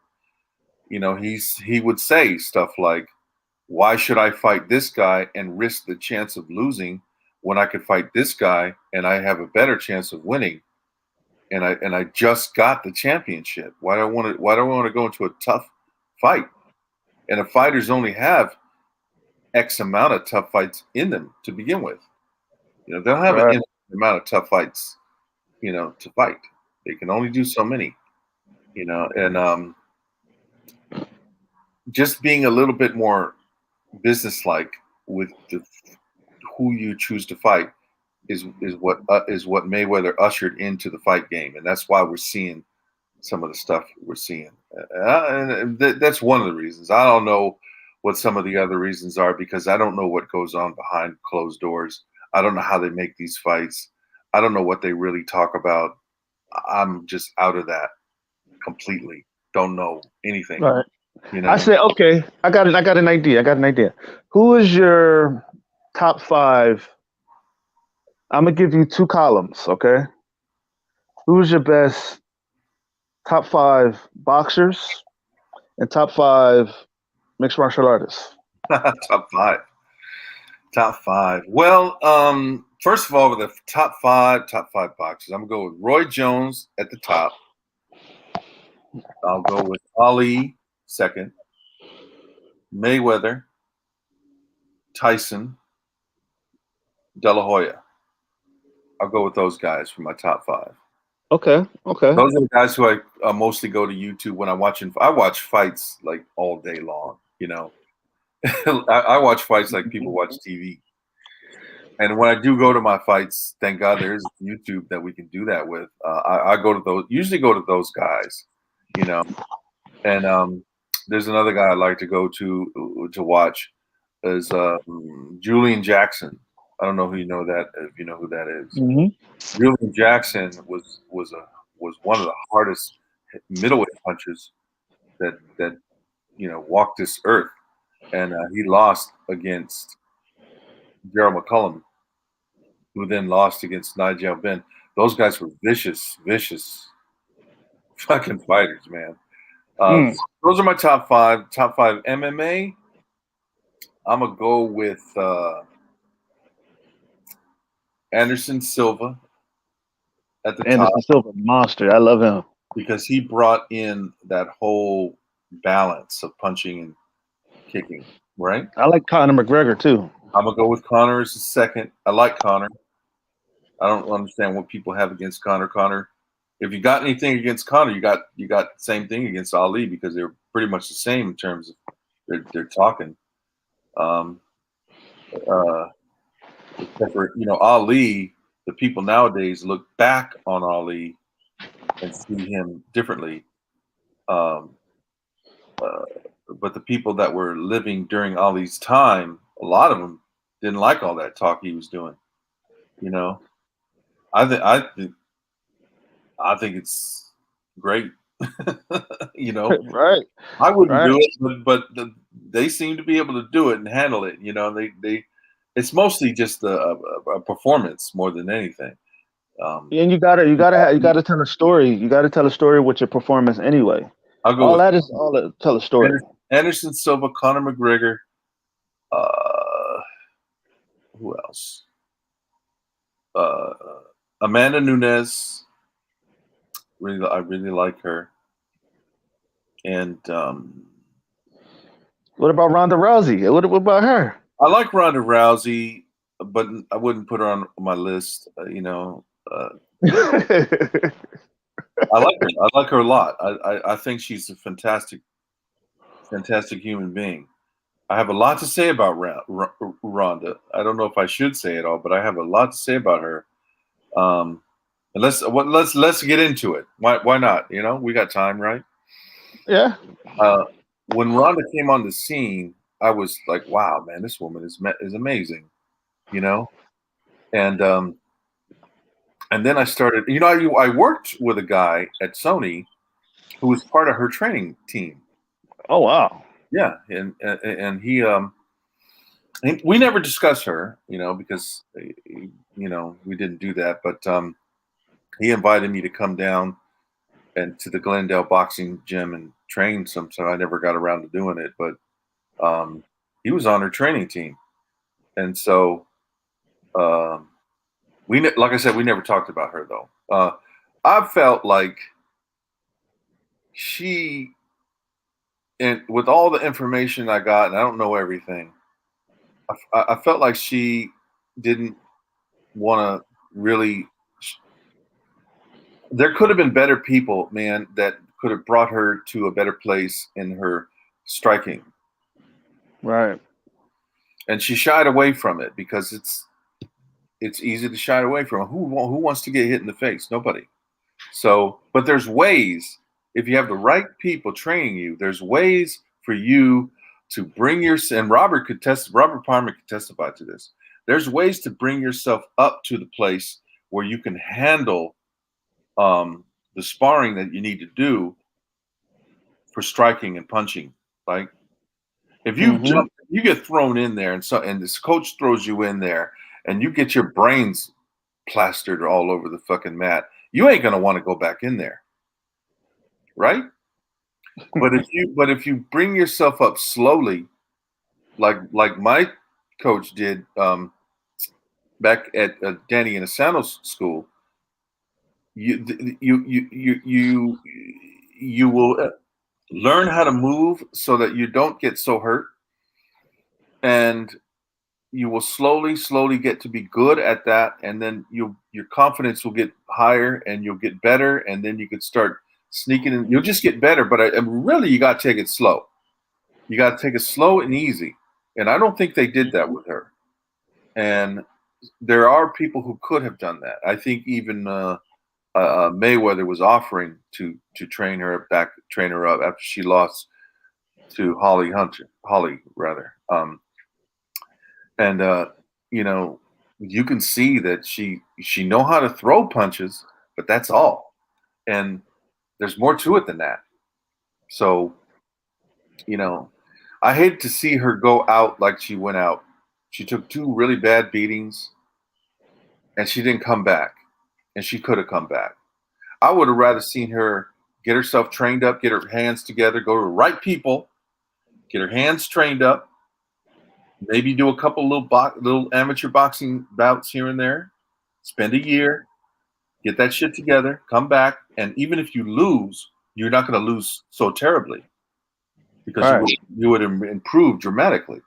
You know, he would say stuff like, "Why should I fight this guy and risk the chance of losing when I could fight this guy and I have a better chance of winning? And I just got the championship. Why do I want to go into a tough fight? And the fighters only have X amount of tough fights in them to begin with. You know, they don't have an Right. infinite amount of tough fights, you know, to fight. They can only do so many, you know, and just being a little bit more businesslike with who you choose to fight is what Mayweather ushered into the fight game, and that's why we're seeing some of the stuff we're seeing. That's one of the reasons. I don't know what some of the other reasons are because I don't know what goes on behind closed doors. I don't know how they make these fights. I don't know what they really talk about. I'm just out of that completely. Don't know anything. Right. You I know, said, okay, I got it. I got an idea. I got an idea. Who is your top five? I'm gonna give you two columns. Okay. Who's your best top five boxers and top five mixed martial artists? top five. Top five. Well, first of all, with the top five boxers, I'm gonna go with Roy Jones at the top. I'll go with Ali second, Mayweather, Tyson, De La Hoya. I'll go with those guys for my top five. Okay. Okay. Those are the guys who I mostly go to YouTube when I'm watching. I watch fights like all day long. You know, I watch fights like people watch TV. And when I do go to my fights, thank God there's YouTube that we can do that with. I go to those, usually go to those guys, you know. And there's another guy I like to go to watch is Julian Jackson. I don't know who you know that if you know who that is. Mm-hmm. Julian Jackson was one of the hardest middleweight punchers that walked this earth, and he lost against Gerald McCullum, who then lost against Nigel Benn. Those guys were vicious fucking fighters, man. Mm. Those are my top five. Top five MMA. I'm gonna go with Anderson Silva at the top Anderson Silva, monster. I love him. because he brought in that whole balance of punching and kicking. Right. I like Conor McGregor too. I'm gonna go with Conor as the second. I like Conor. I don't understand what people have against Conor. Conor, if you got anything against Conor, you got the same thing against Ali because they're pretty much the same in terms of they're talking. Except for Ali, the people nowadays look back on Ali and see him differently. Um, but the people that were living during Ali's time, a lot of them didn't like all that talk he was doing. You know, I think it's great. You know, Right. I wouldn't Right. do it, but they seem to be able to do it and handle it. You know, they it's mostly just a performance more than anything. And you gotta tell a story. You gotta tell a story with your performance anyway. I'll go All with that is all that tell a story. Anderson Silva, Conor McGregor. Who else? Uh, Amanda Nunes. I really like her. And What about Ronda Rousey? What about her? I like Ronda Rousey, but I wouldn't put her on my list. I like her. I like her a lot. I think she's a fantastic human being. I have a lot to say about Ronda. I don't know if I should say it all, but I have a lot to say about her. And let's get into it. Why not? You know, we got time, right? Yeah. When Ronda came on the scene, I was like, wow, man, this woman is amazing, you know. And then I started, I worked with a guy at Sony who was part of her training team. Oh wow. Yeah, and he and we never discussed her, because we didn't do that. But he invited me to come down and to the Glendale boxing gym and train some. So I never got around to doing it, but he was on her training team, and so like I said, we never talked about her though. I felt like she, and with all the information I got, and I don't know everything, I felt like she didn't want to really. There could have been better people, man, that could have brought her to a better place in her striking. Right. And she shied away from it because it's easy to shy away from it. Who wants to get hit in the face? Nobody. So, but there's ways, if you have the right people training you, there's ways for you to bring and Robert Palmer could testify to this. There's ways to bring yourself up to the place where you can handle the sparring that you need to do for striking and punching. Like if you jump, you get thrown in there, and this coach throws you in there, and you get your brains plastered all over the fucking mat. You ain't gonna want to go back in there, right? But if you bring yourself up slowly, like my coach did back at Danny Inosanto's school, you will learn how to move so that you don't get so hurt, and you will slowly get to be good at that, and then your confidence will get higher, and you'll get better, and then you could start sneaking in. You'll just get better, but really you got to take it slow. You got to take it slow and easy, and I don't think they did that with her. And there are people who could have done that. I think even Mayweather was offering to train her up after she lost to Holly rather. And you can see that she know how to throw punches, but that's all. And there's more to it than that. So, I hate to see her go out like she went out. She took 2 really bad beatings, and she didn't come back. And she could have come back. I would have rather seen her get herself trained up, get her hands together, go to the right people, get her hands trained up, maybe do a couple little amateur boxing bouts here and there, spend a year, get that shit together, come back, and even if you lose, you're not going to lose so terribly because you would improve dramatically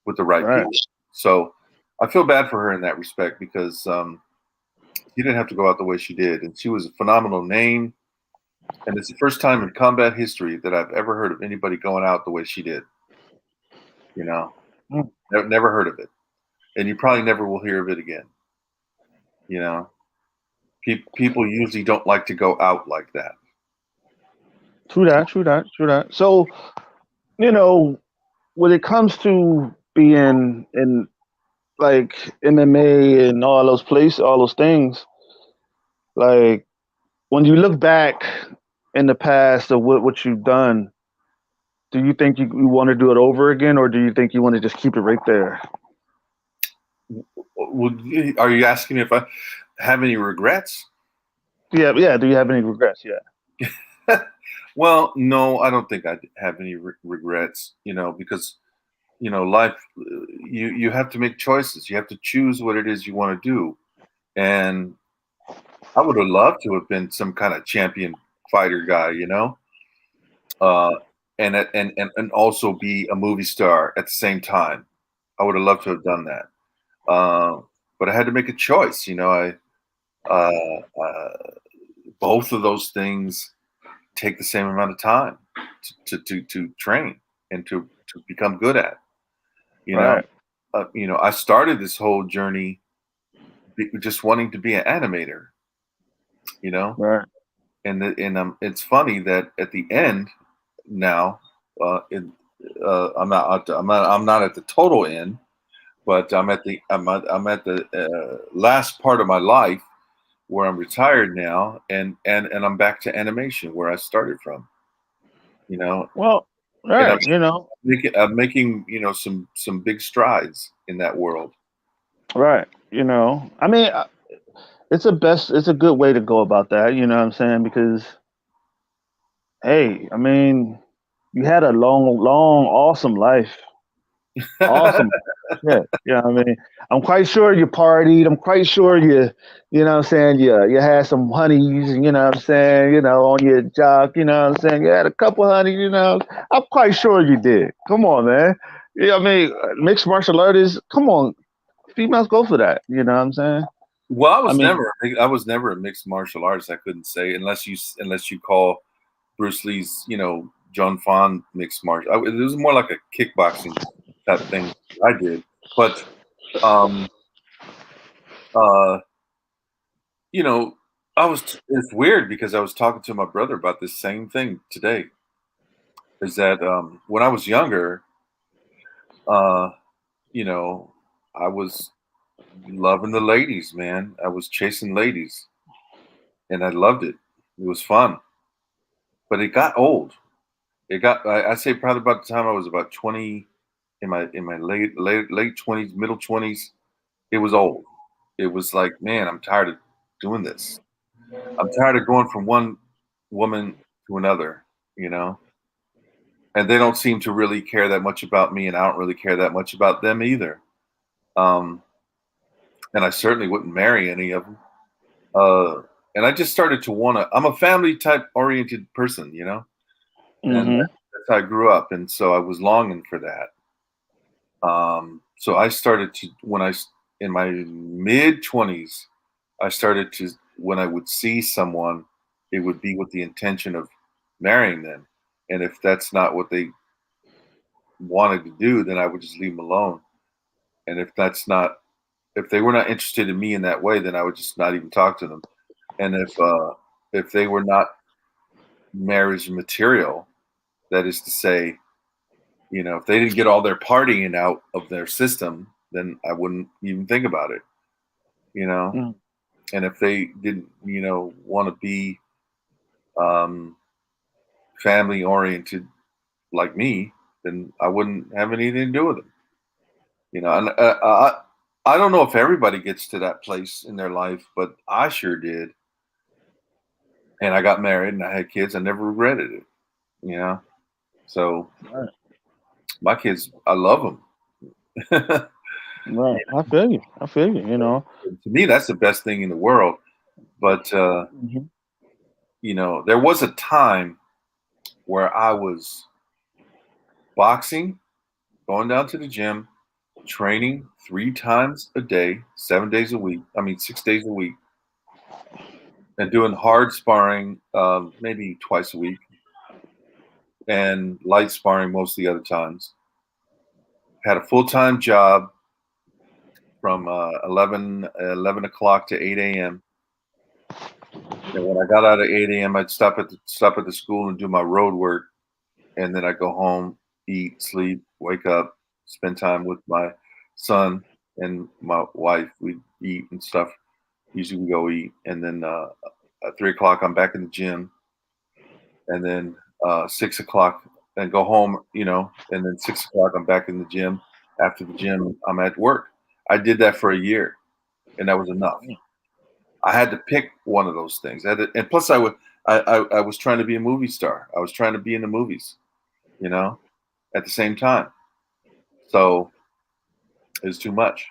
with the right people. So I feel bad for her in that respect because she didn't have to go out the way she did, and she was a phenomenal name. And it's the first time in combat history that I've ever heard of anybody going out the way she did. Never heard of it, and you probably never will hear of it again. People usually don't like to go out like that. True that. So, when it comes to being in like MMA and all those things, like when you look back in the past of what you've done, do you think you want to do it over again, or do you think you want to just keep it right there? Are you asking if I have any regrets? Yeah. Do you have any regrets? Yeah. Well, no, I don't think I have any regrets. Because life, you have to make choices. You have to choose what it is you want to do, and I would have loved to have been some kind of champion fighter guy, and also be a movie star at the same time. I would have loved to have done that. But I had to make a choice. Both of those things take the same amount of time to train and to become good at. I started this whole journey just wanting to be an animator. Right. And it's funny that at the end now, I'm not at the total end, but I'm at the last part of my life where I'm retired now, and I'm back to animation where I started from. You know, Well, and right, I'm making some big strides in that world. right, I mean, it's a good way to go about that. You know what I'm saying? Because hey, I mean, you had a long, awesome life. Awesome. Yeah, yeah. I mean, I'm quite sure you partied. I'm quite sure you know what I'm saying, you had some honeys, you know what I'm saying, on your jock, you know what I'm saying. You had a couple honeys, I'm quite sure you did. Come on, man. Yeah, I mean, mixed martial artists, come on, females go for that, you know what I'm saying? Well, I mean, I was never a mixed martial artist. I couldn't say unless you call Bruce Lee's, John Fon mixed martial. It was more like a kickboxing type thing I did. But um, uh, you know, it's weird because I was talking to my brother about this same thing today. Is that when I was younger, uh, you know, I was loving the ladies, man. I was chasing ladies, and I loved it. It was fun, but it got old. I'd say probably about the time I was about 20, in my late 20s, middle 20s. It was old. It was like, man, I'm tired of doing this. I'm tired of going from one woman to another, you know. And they don't seem to really care that much about me, and I don't really care that much about them either. Um, and I certainly wouldn't marry any of them. Uh, and I just started to want to. I'm a family type oriented person, and hmm that's how I grew up, and so I was longing for that. So I started to in my mid 20s, I started to when I would see someone, it would be with the intention of marrying them, and if that's not what they wanted to do, then I would just leave them alone. And if they were not interested in me in that way, then I would just not even talk to them. And if they were not marriage material, that is to say, if they didn't get all their partying out of their system, then I wouldn't even think about it, you know. mm And if they didn't, want to be um, family oriented like me, then I wouldn't have anything to do with them, And I don't know if everybody gets to that place in their life, but I sure did. And I got married and I had kids. I never regretted it, you know. So Right, my kids, I love them. To right. I feel you. I feel you. me, that's the best thing in the world. But hmm there was a time where I was boxing, going down to the gym, training 3 times a day, 7 days a week. I mean, 6 days a week, and doing hard sparring, maybe twice a week, and light sparring most of the other times. Had a full time job from 11 o'clock to 8 a.m. And when I got out at 8 a.m., I'd stop at the school and do my road work, and then I'd go home, eat, sleep, wake up, spend time with my son and my wife. We'd eat and stuff. Usually we go eat, and then at 3 o'clock I'm back in the gym, and then 6 o'clock and go home, and then 6 o'clock I'm back in the gym. After the gym, I'm at work. I did that for a year, and that was enough. I had to pick one of those things. And plus, I was trying to be a movie star. I was trying to be in the movies, at the same time. So it was too much,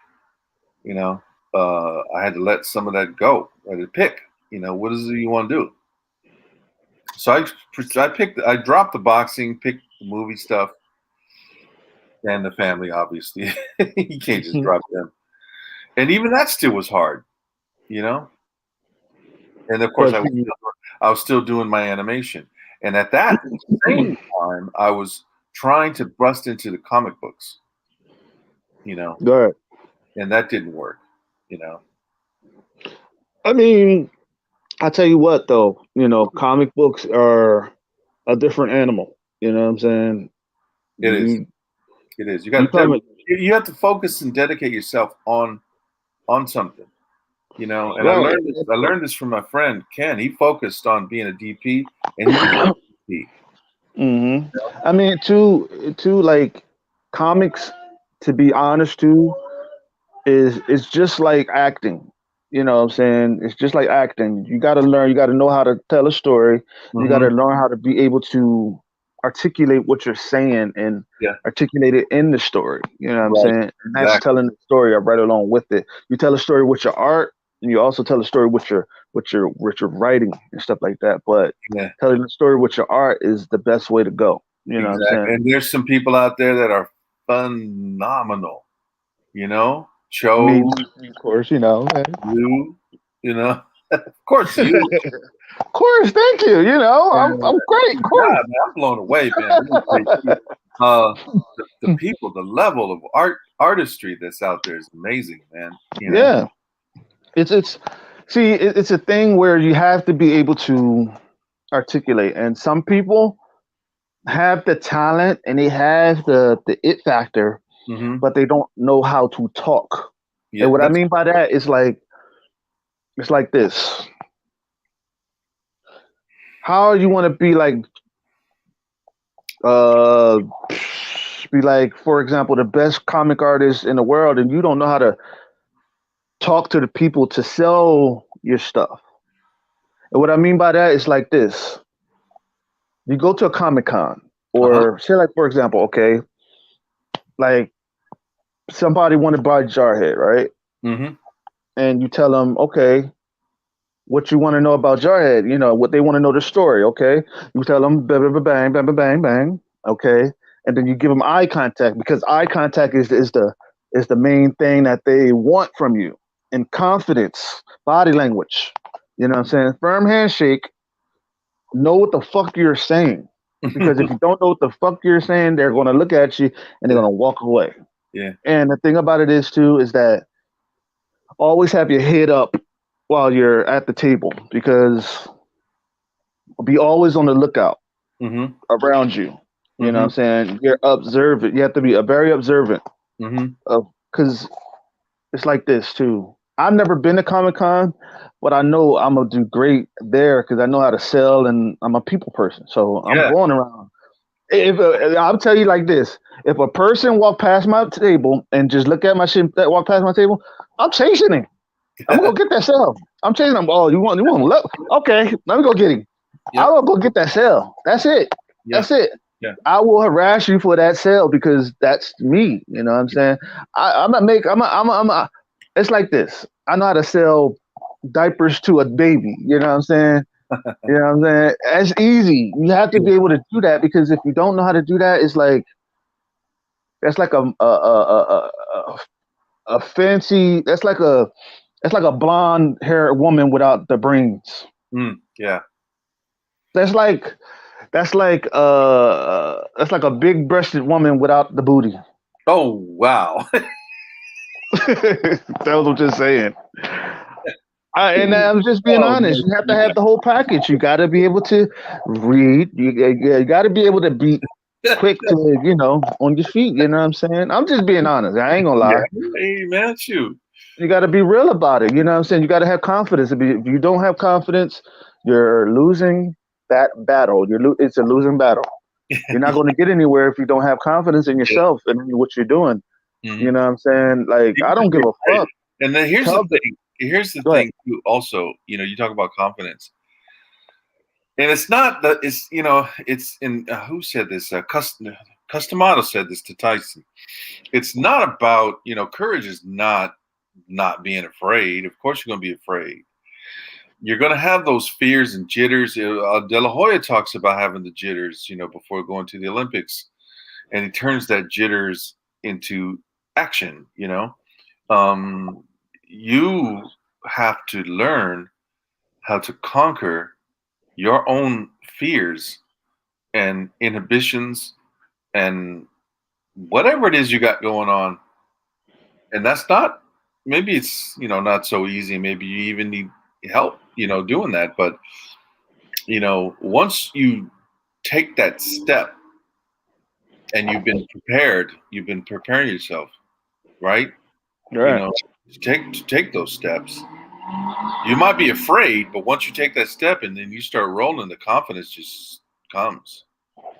you know. I had to let some of that go. I had to pick, what is it you want to do? So I dropped the boxing, picked the movie stuff, and the family. Obviously, you can't just drop them. And even that still was hard, you know. And of course, But I was still doing my animation. And at that same time, I was trying to bust into the comic books, you know, go ahead. and that didn't work, you know. I mean, I tell you what, though, comic books are a different animal. You know what I'm saying? It is. You It is. you come. You have to focus and dedicate yourself on something. You know, and Right. I learned this from my friend Ken. He focused on being a DP, and he became a DP. hmm I mean, to like comics. To be honest, too, is it's just like acting. You know what I'm saying? It's just like acting. You got to learn. You got to know how to tell a story. You got Mm-hmm. to learn how to be able to articulate what you're saying and Yeah. articulate it in the story. You know what I'm Right. saying? And that's Exactly. telling the story right along with it. You tell a story with your art, and you also tell a story with your writing and stuff like that. But Yeah. telling the story with your art is the best way to go. You know what I'm Exactly. saying? And there's some people out there that are phenomenal. You know, Me, Cho, of course, you know. you, you know, of course you. Of course, thank you. You know, And I'm great. Of course. God, man, I'm blown away, man. Really great people. Uh, the people, the level of artistry that's out there is amazing, man. You know. Yeah, it's see, it's a thing where you have to be able to articulate, and some people have the talent and they have the it factor, Mm-hmm. but they don't know how to talk. Yeah, And what I that's mean by that is like it's like this. How you want to uh be like, for example, the best comic artist in the world, and you don't know how to talk to the people to sell your stuff. And what I mean by that is like this. You go to a Comic Con, uh-huh. or say like for example, okay, like somebody want to buy Jarhead, right? Mm-hmm. And you tell them, okay, what you want to know about Jarhead? You know what they want to know the story. Okay, you tell them bang, bang, bang, bang, bang, bang, bang. Okay, and then you give them eye contact because eye contact is the main thing that they want from you. And confidence, body language. You know what I'm saying? Firm handshake. Know what the fuck you're saying. Because if you don't know what the fuck you're saying, they're going to look at you and they're Yeah. going to walk away. Yeah. And the thing about it is, too, is that always have your head up while you're at the table because be always on the lookout Mm-hmm. around you. You know what Mm-hmm. I'm saying? You're observant. You have to be a very observant Mm-hmm. of because it's like this too. I've never been to Comic Con, but I know I'm gonna do great there because I know how to sell and I'm a people person. So I'm Yeah. going around. If I'll tell you like this, if a person walk past my table and just look at my shit that walk past my table, I'm chasing him. I'm gonna go get that cell. I'm chasing him. Oh, you want to look? Okay, let me go get him. Yep. I'll go get that cell. That's it. Yeah. That's it. Yeah. I will harass you for that sale because that's me. You know what I'm saying? I'm not make. I'm a. It's like this. I know how to sell diapers to a baby. You know what I'm saying? You know what I'm saying? That's easy. You have to be able to do that because if you don't know how to do that, it's like that's like a fancy. That's like a blonde haired woman without the brains. Yeah. That's like that's like a big breasted woman without the booty. Oh wow. That's what I'm just saying. And I'm just being Oh honest. man. You have to have the whole package. You got to be able to read. You got to be able to be quick to, on your feet. You know what I'm saying? I'm just being honest. I ain't gonna Yeah. lie. Hey man, shoot. You got to be real about it. You know what I'm saying? You got to have confidence. If you don't have confidence, you're losing that battle. It's a losing battle. You're not going to get anywhere if you don't have confidence in Yeah. yourself and in what you're doing. Mm-hmm. You know what I'm saying? Like, I don't give a fuck. And then here's Tell the the, thing. Here's the go ahead. thing too. Also, you talk about confidence, and it's not that it's it's in who said this? Customato said this to Tyson. It's not about courage is not being afraid. Of course, you're going to be afraid. You're going to have those fears and jitters. De La Hoya talks about having the jitters, before going to the Olympics, and he turns that jitters into action. You have to learn how to conquer your own fears and inhibitions and whatever it is you got going on. And that's not, maybe it's, not so easy. Maybe you even need help, doing that. But, once you take that step and you've been prepared. You've been preparing yourself, right? You Right. know, to take those steps. You might be afraid, but once you take that step and then you start rolling, the confidence just comes.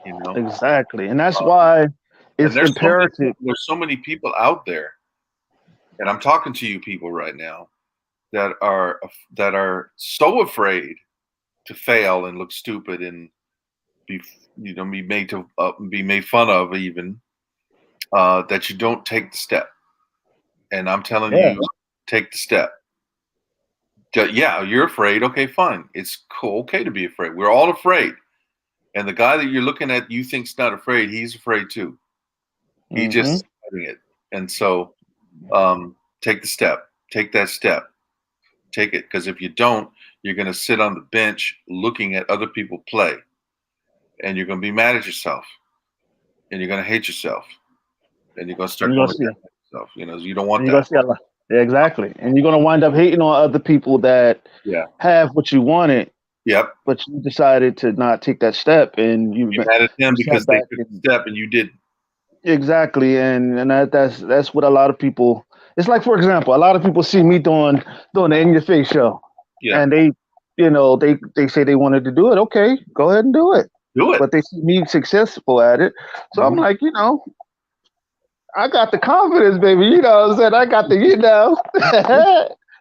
You know, Exactly. And that's uh, why and it's imperative. there's so many people out there, and I'm talking to you people right now that are so afraid to fail and look stupid and be be made fun of even that you don't take the step. And I'm telling Yeah. you, take the step. Yeah, you're afraid. Okay, fine. It's cool. Okay to be afraid. We're all afraid. And the guy that you're looking at, you think's not afraid. He's afraid too. He Mm-hmm. just doing it. And so, take the step. Take that step. Take it, because if you don't, you're going to sit on the bench looking at other people play, and you're going to be mad at yourself, and you're going to hate yourself, and you're going to And start you're going gonna against see. yourself. You know, you don't And want you're gonna that. see a lot. Yeah, exactly. And you're gonna wind up hating on other people that Yeah. have what you wanted, Yep. but you decided to not take that step, and You're mad at them you because sat they back took the and step and you didn't. exactly, and that's what a lot of people. It's like, for example, a lot of people see me doing the In Your Face show, Yeah. and they say they wanted to do it. Okay, go ahead and do it. Do it. But they see me successful at it, so I'm Mhm. like, I got the confidence, baby. You know what I'm saying? I got the,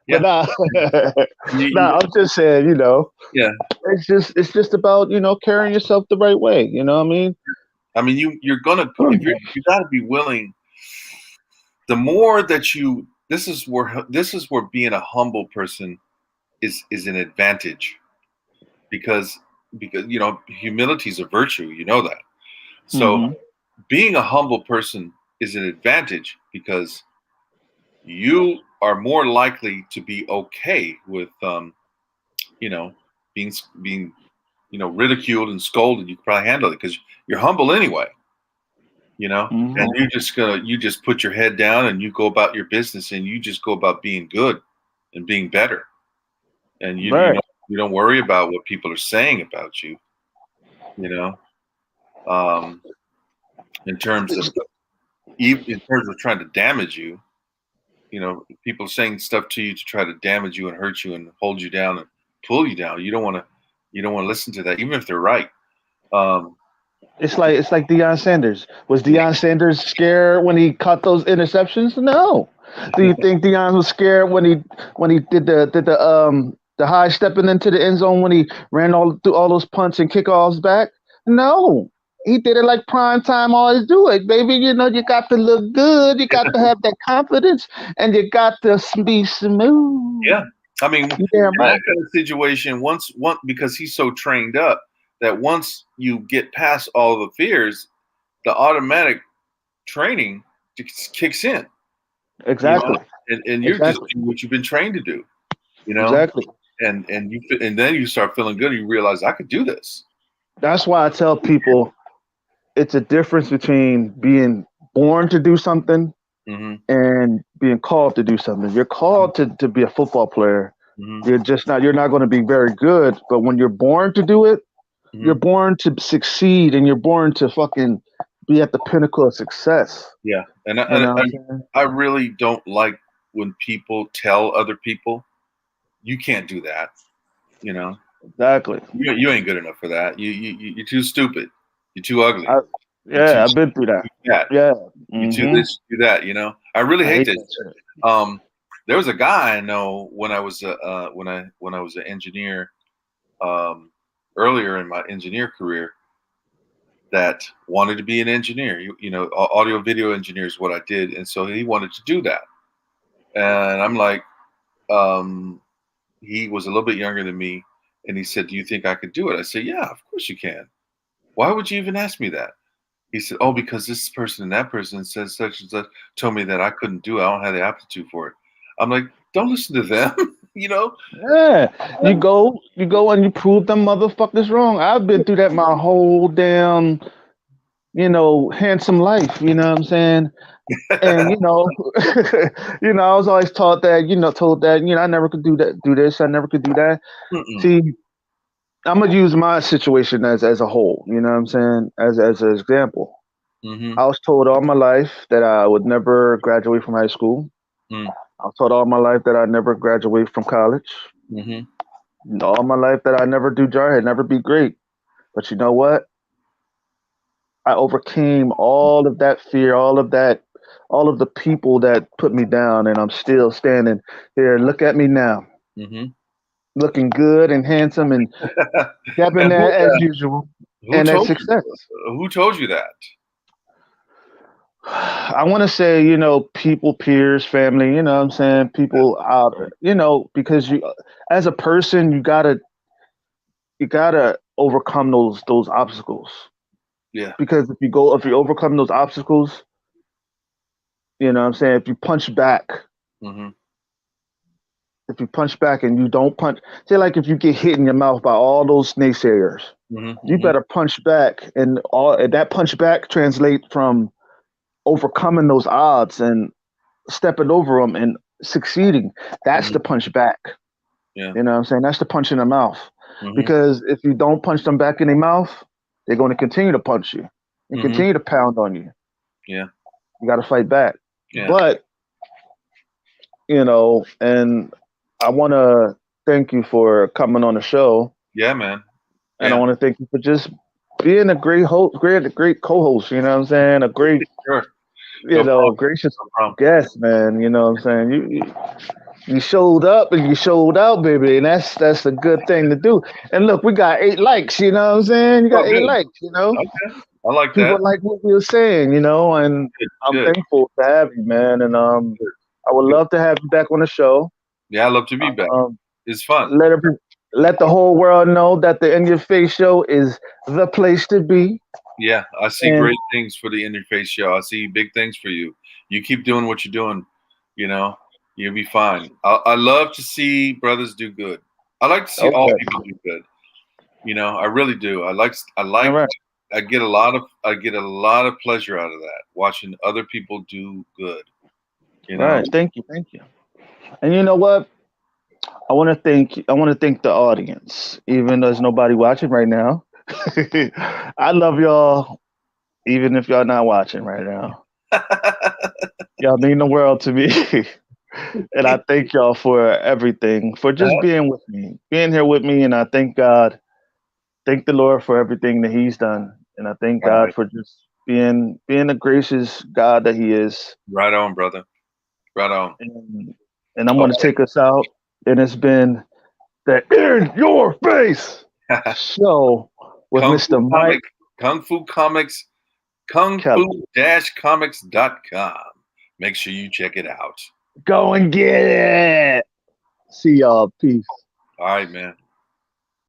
Yeah. but nah, You, nah, I'm just saying, yeah. it's just about, carrying yourself the right way. You know what I mean? I mean, you're gonna if you got to be willing. The more that you, this is where being a humble person is an advantage, because humility is a virtue. You know that. So Mm-hmm. being a humble person is an advantage because you are more likely to be okay with you know being ridiculed and scolded. You can probably handle it because you're humble anyway. And Mm-hmm. you just put your head down and you go about your business and you just go about being good and being better, and Right. you don't worry about what people are saying about you. You know, um, in terms of trying to damage you. People saying stuff to you to try to damage you and hurt you and hold you down and pull you down. You don't want to listen to that, even if they're right. Um, It's like Deion Sanders. Was Deion Sanders scared when he caught those interceptions? No. Do you think Deion was scared when he did the high stepping into the end zone when he ran all through all those punts and kickoffs back? No. He did it like prime time always do it, baby. You got to look good, you got to have that confidence, and you got to be smooth. yeah, I mean, You damn in right. that kind of situation, once because he's so trained up that once you get past all the fears, the automatic training just kicks in. You know, Exactly. and you're just Exactly. doing what you've been trained to do. You know, Exactly. and then you start feeling good. And you realize I could do this. That's why I tell people it's a difference between being born to do something Hmm. and being called to do something. You're called to be a football player. Hmm. You're not going to be very good, but when you're born to do it, you're Hmm. born to succeed and you're born to fucking be at the pinnacle of success. Yeah, You know what I'm saying? I really don't like when people tell other people you can't do that. You know, Exactly. you ain't good enough for that. You're too stupid. You're too ugly. I, You're too yeah, I've been through that. fat. Yeah. You're too Hmm. this, too that. I really I hate hate this. that shit. There was a guy I know when I was when I was an engineer, um, earlier in my engineer career, that wanted to be an engineer. Audio video engineer is what I did, and so he wanted to do that. And I'm like, um, he was a little bit younger than me, and he said, "Do you think I could do it?" I said, "Yeah, of course you can. Why would you even ask me that?" He said, "Oh, because this person and that person says such and such told me that I couldn't do it. I don't have the aptitude for it." I'm like, "Don't listen to them." you know. Yeah. You go and you prove them motherfuckers wrong. I've been through that my whole damn handsome life. You know what I'm saying? And I was always taught that, told that, I never could do this, I never could do that. Mm-mm. See, I'm gonna use my situation as a whole. You know what I'm saying? As an example. Mm-hmm. I was told all my life that I would never graduate from high school. Mm. I was told all my life that I'd never graduate from college. Mm-hmm. All my life that I'd never do jar, I'd never be great. But you know what? I overcame all of that fear, all of the people that put me down, and I'm still standing here. Look at me now, Mm-hmm. looking good and handsome and And debonair as usual, who and at told you? success. Who told you that? I want to say, people, peers, family, you know what I'm saying? People out, because as a person, you gotta overcome those obstacles. Yeah. Because if you overcome those obstacles, you know what I'm saying? Mm-hmm. If you punch back and you don't punch, say like if you get hit in your mouth by all those naysayers, Mm-hmm. you Mm-hmm. better punch back, and that punch back translate from overcoming those odds and stepping over them and succeeding. That's Mm-hmm. the punch back. Yeah. You know what I'm saying? That's the punch in the mouth. Mm-hmm. Because if you don't punch them back in their mouth, they're going to continue to punch you and Mm-hmm. continue to pound on you. Yeah. You got to fight back. Yeah. But, and I want to thank you for coming on the show. Yeah, man. And I Yeah. want to thank you for just being a great host, great co-host. You know what I'm saying? A great, Sure. No problem. gracious No problem. guest, man. You know what I'm saying? You showed up and you showed out, baby, and that's a good thing to do. And look, we got 8 likes. You know what I'm saying? You Oh, got 8 good. likes. Okay. I like People that. like what we were saying. And Good. I'm Good. thankful to have you, man. And I would Good. love to have you back on the show. Yeah, I love to be back. Um, It's fun. let the whole world know that the In Your Face show is the place to be. Yeah, I see And great things for the Interface show. I see big things for you. You keep doing what you're doing. You know, you'll be fine. I love to see brothers do good. I like to see all okay, people do good. I really do. all right, I get a lot of pleasure out of that, watching other people do good. You all know, right. Thank you. And you know what? I want to thank the audience, even though there's nobody watching right now. I love y'all, even if y'all not watching right now. Y'all mean the world to me. And I thank y'all for everything, for just being with me, being here with me. And I thank God, thank the Lord for everything that He's done. And I thank Right. God for just being the gracious God that He is. Right on, brother. Right on. And I'm going to take us out. And it's been the In Your Face show with Kung Mr. Fu Mike Comics, Kung Fu Comics, Kelly. kungfu-comics.com. Make sure you check it out. Go and get it. See y'all. Peace. All right, man.